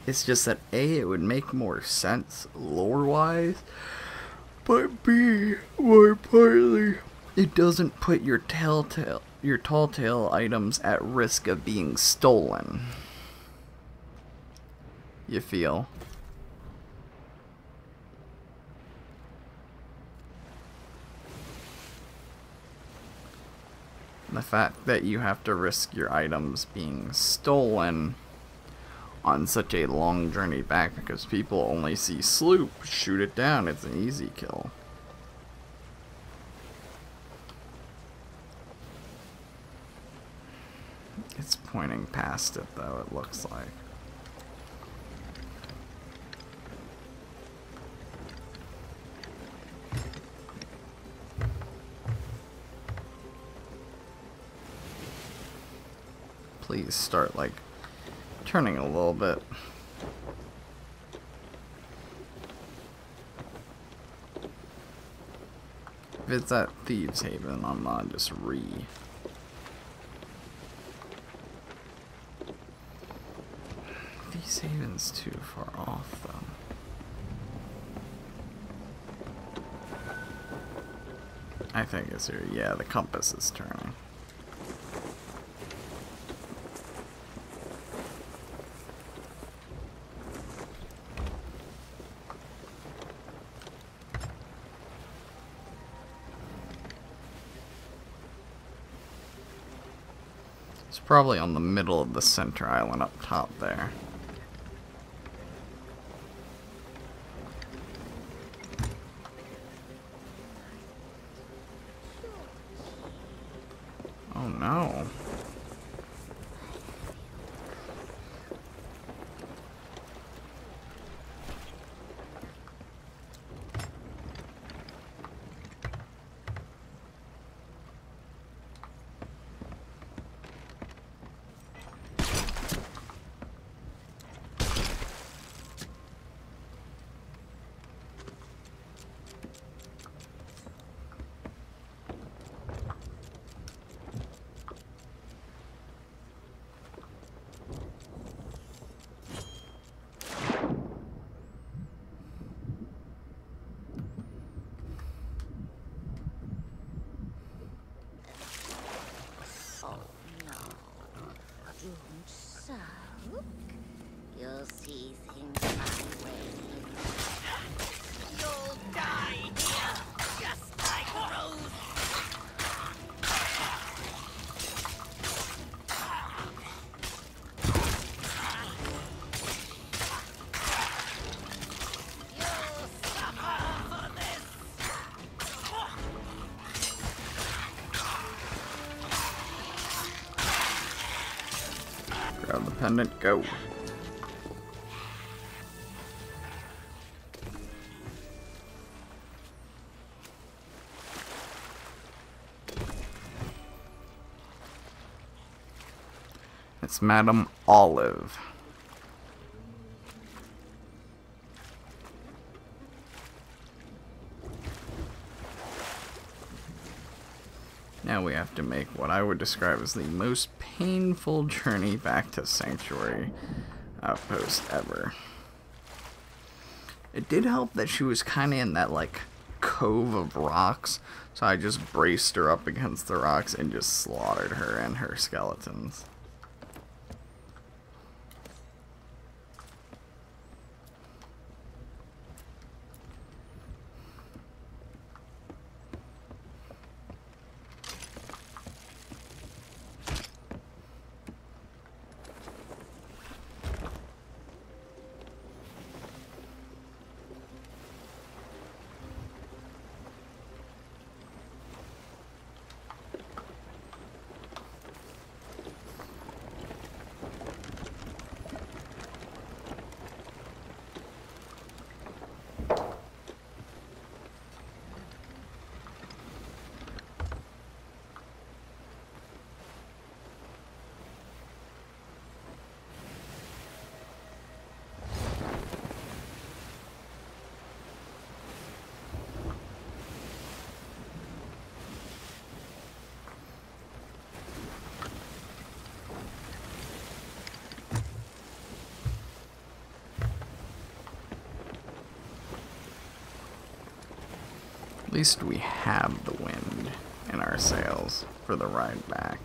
Speaker 1: It's just that A, it would make more sense lore-wise, but B, more importantly, it doesn't put your tall tale items at risk of being stolen. You feel? The fact that you have to risk your items being stolen on such a long journey back because people only see sloop, shoot it down, it's an easy kill. pointing past it, though, it looks like. Please start, like, turning a little bit. If it's at Thieves Haven, I'm gonna just Thieves Haven's too far off, though. I think it's here. Yeah, the compass is turning. It's probably on the middle of the center island up top there. Oh no.
Speaker 3: Oh no. Don't soak. You'll see things my way. You'll die here, just like Rose. You'll suffer for this.
Speaker 1: Grab the pendant, go. It's Madame Olive. Now we have to make what I would describe as the most painful journey back to Sanctuary Outpost ever. It did help that she was kind of in that, like, cove of rocks, so I just braced her up against the rocks and just slaughtered her and her skeletons. At least we have the wind in our sails for the ride back.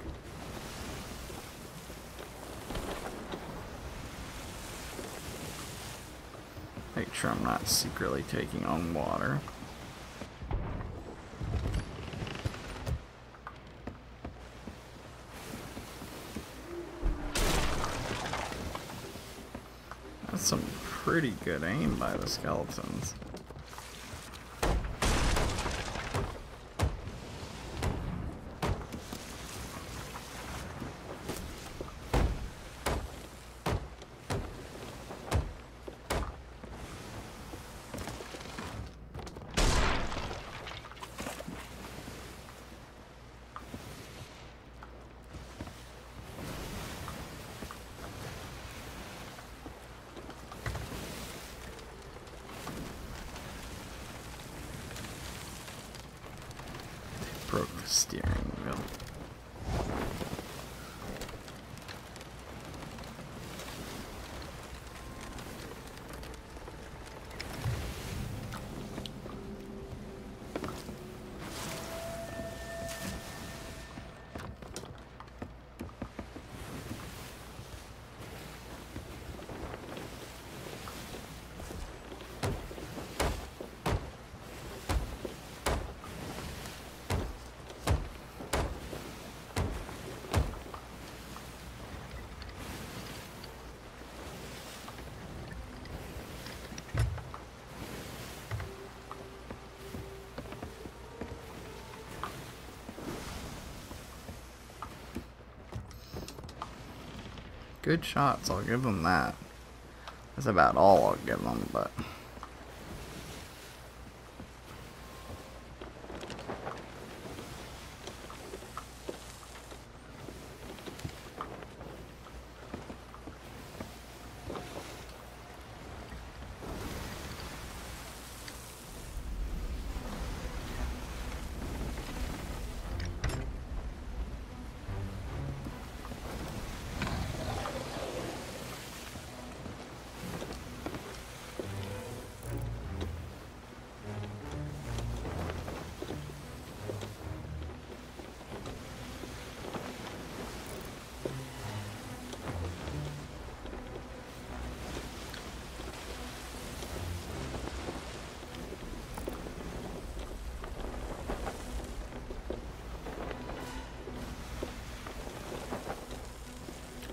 Speaker 1: Make sure I'm not secretly taking on water. That's some pretty good aim by the skeletons. broke the steering wheel. Good shots, I'll give them that. That's about all I'll give them, but...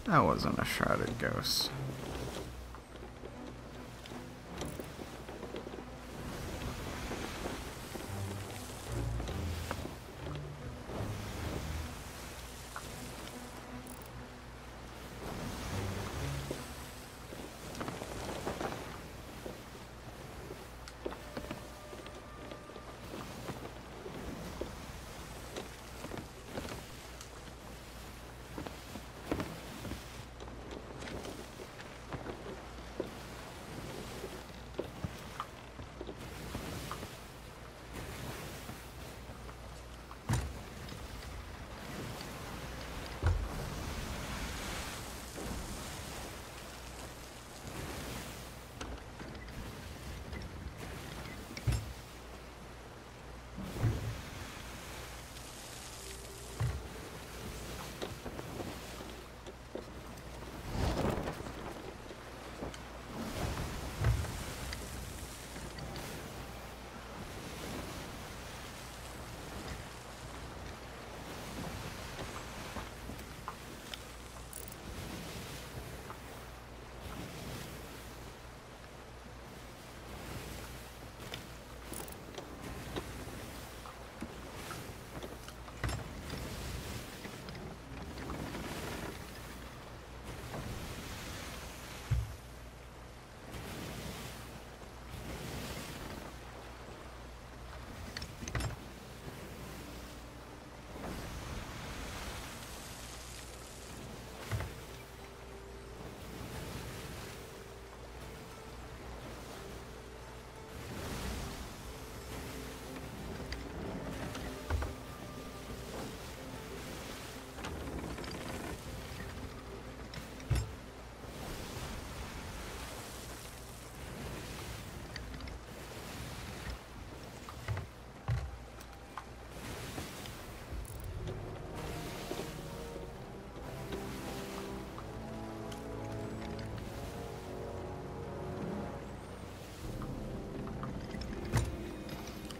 Speaker 1: That wasn't a shrouded ghost.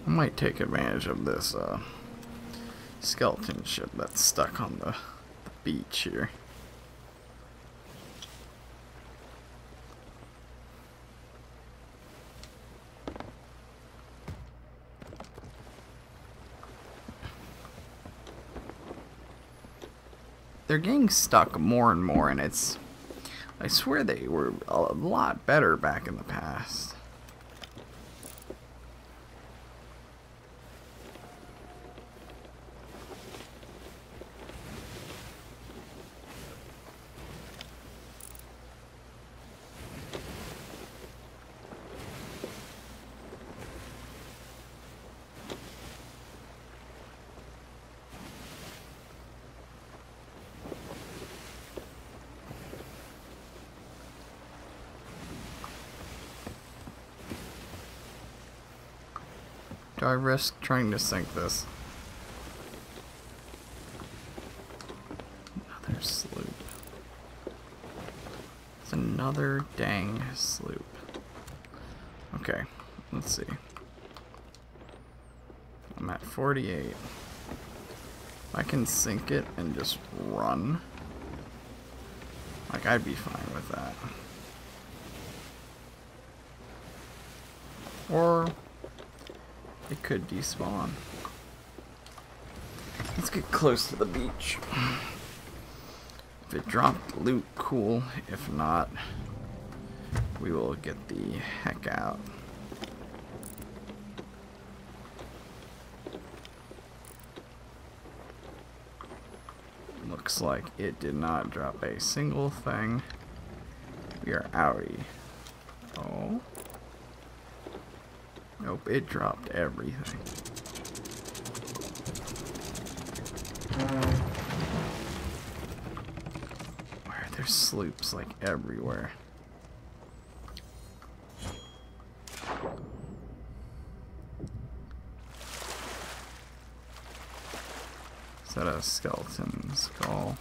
Speaker 1: I might take advantage of this skeleton ship that's stuck on the beach here. They're getting stuck more and more, and it's... I swear they were a lot better back in the past. Do I risk trying to sink this? Another sloop. It's another dang sloop. Okay, let's see. I'm at 48. I can sink it and just run. Like, I'd be fine with that. Or it could despawn. Let's get close to the beach. If it dropped loot, cool. If not, we will get the heck out. Looks like it did not drop a single thing. We are outie. Oh. Nope, it dropped everything. Where there's sloops like everywhere. Is that a skeleton skull?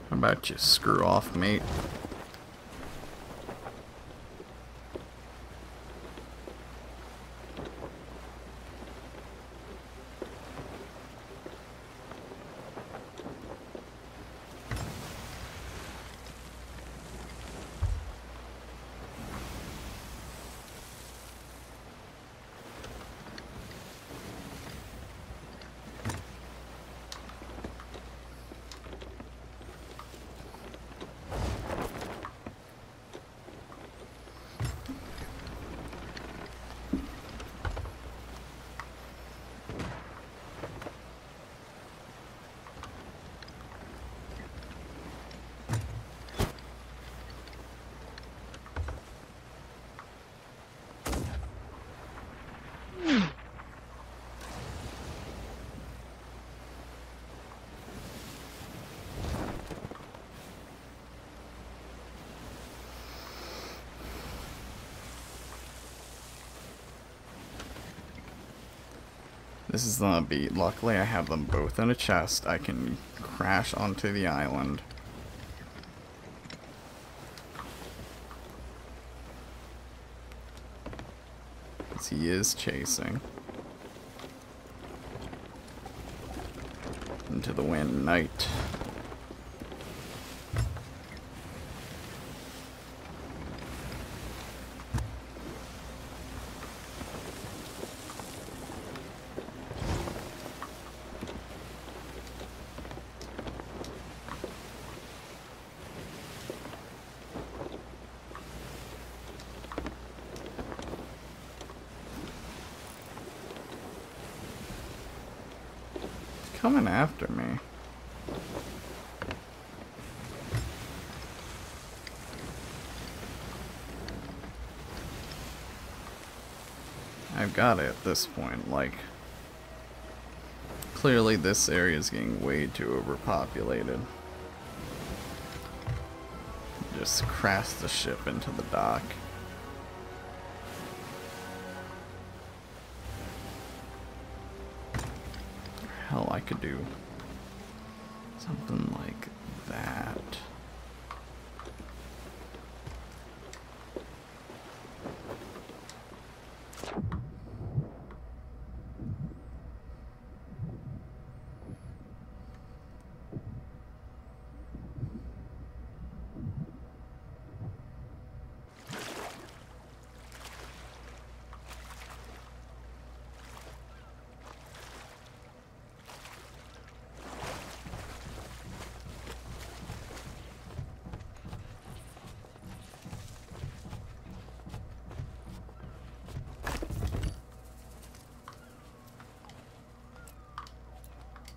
Speaker 1: How about you screw off, mate? This is the beat. Luckily I have them both in a chest. I can crash onto the island. As he is chasing. Into the wind night. Coming after me. I've got it at this point, like, clearly this area is getting way too overpopulated. Just crash the ship into the dock. Hell, I could do something like that.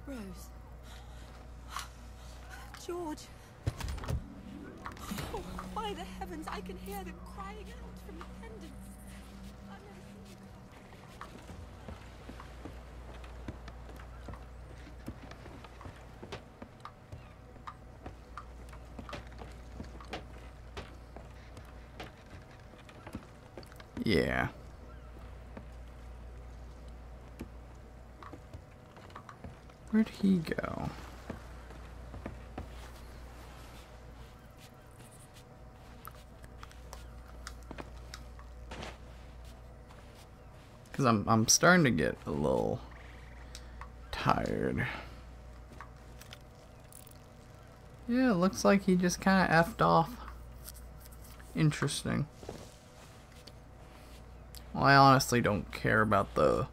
Speaker 2: Rose. George. Oh, by the heavens, I can hear them crying out from the pendants. I've never seen you.
Speaker 1: Yeah. Where'd he go? Because I'm starting to get a little tired. Yeah, it looks like he just kind of effed off. Interesting. Well, I honestly don't care about the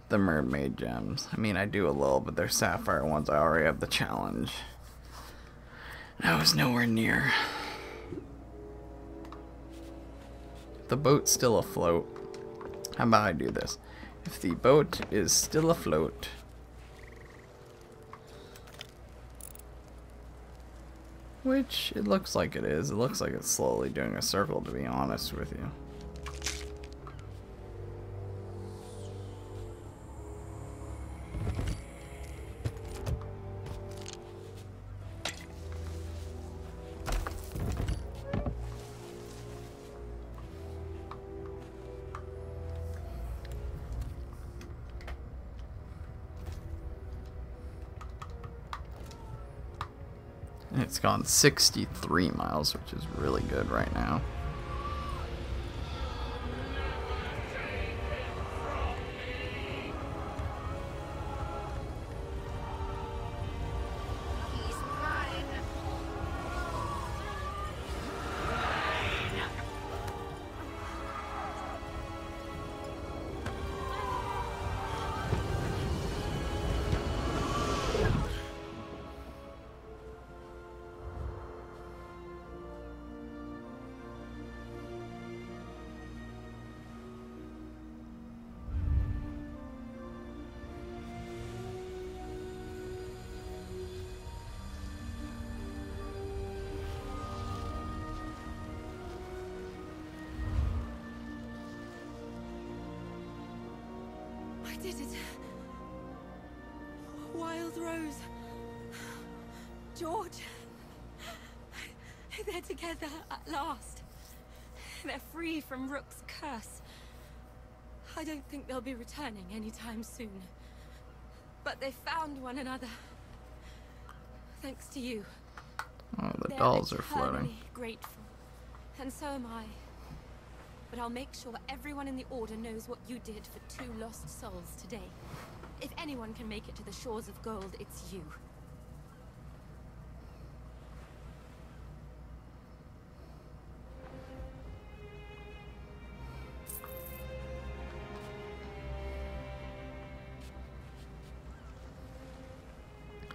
Speaker 1: mermaid gems. I mean, I do a little, but they're sapphire ones. I already have the challenge. I was nowhere near. The boat's still afloat. How about I do this? If the boat is still afloat, which it looks like it is. It looks like it's slowly doing a circle, to be honest with you. It's gone 63 miles, which is really good right now.
Speaker 2: I did it. Wild Rose. George. They're together at last. They're free from Rook's curse. I don't think they'll be returning anytime soon. But they found one another. Thanks to you.
Speaker 1: Oh, the
Speaker 2: They're
Speaker 1: dolls are floating.
Speaker 2: eternally grateful. And so am I. But I'll make sure everyone in the Order knows what you did for 2 lost souls today. If anyone can make it to the shores of gold, it's you.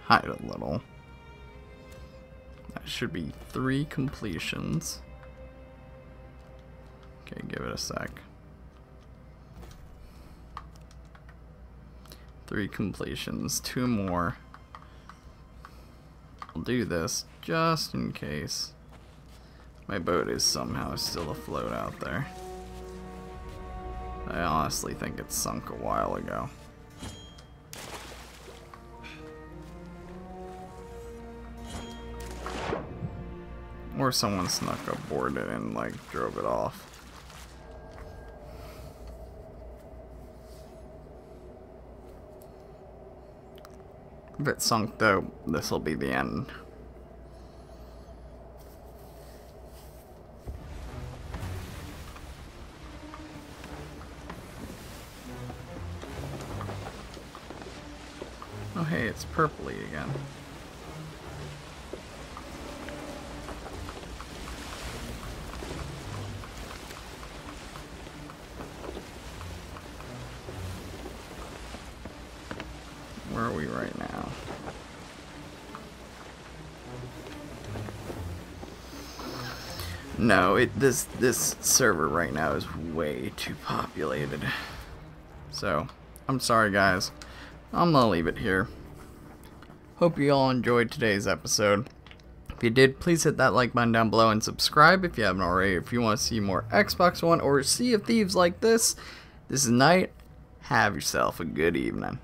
Speaker 1: Hide a little. That should be 3 completions. Okay, give it a sec. 3 completions, 2 more. I'll do this just in case my boat is somehow still afloat out there. I honestly think it sunk a while ago. Or someone snuck aboard it and like drove it off. If it sunk though, this will be the end. Oh hey, it's purpley again. Where are we right now? No, this server right now is way too populated. So, I'm sorry guys. I'm gonna leave it here. Hope you all enjoyed today's episode. If you did, please hit that like button down below and subscribe if you haven't already. If you want to see more Xbox One or Sea of Thieves like this, this is Night. Have yourself a good evening.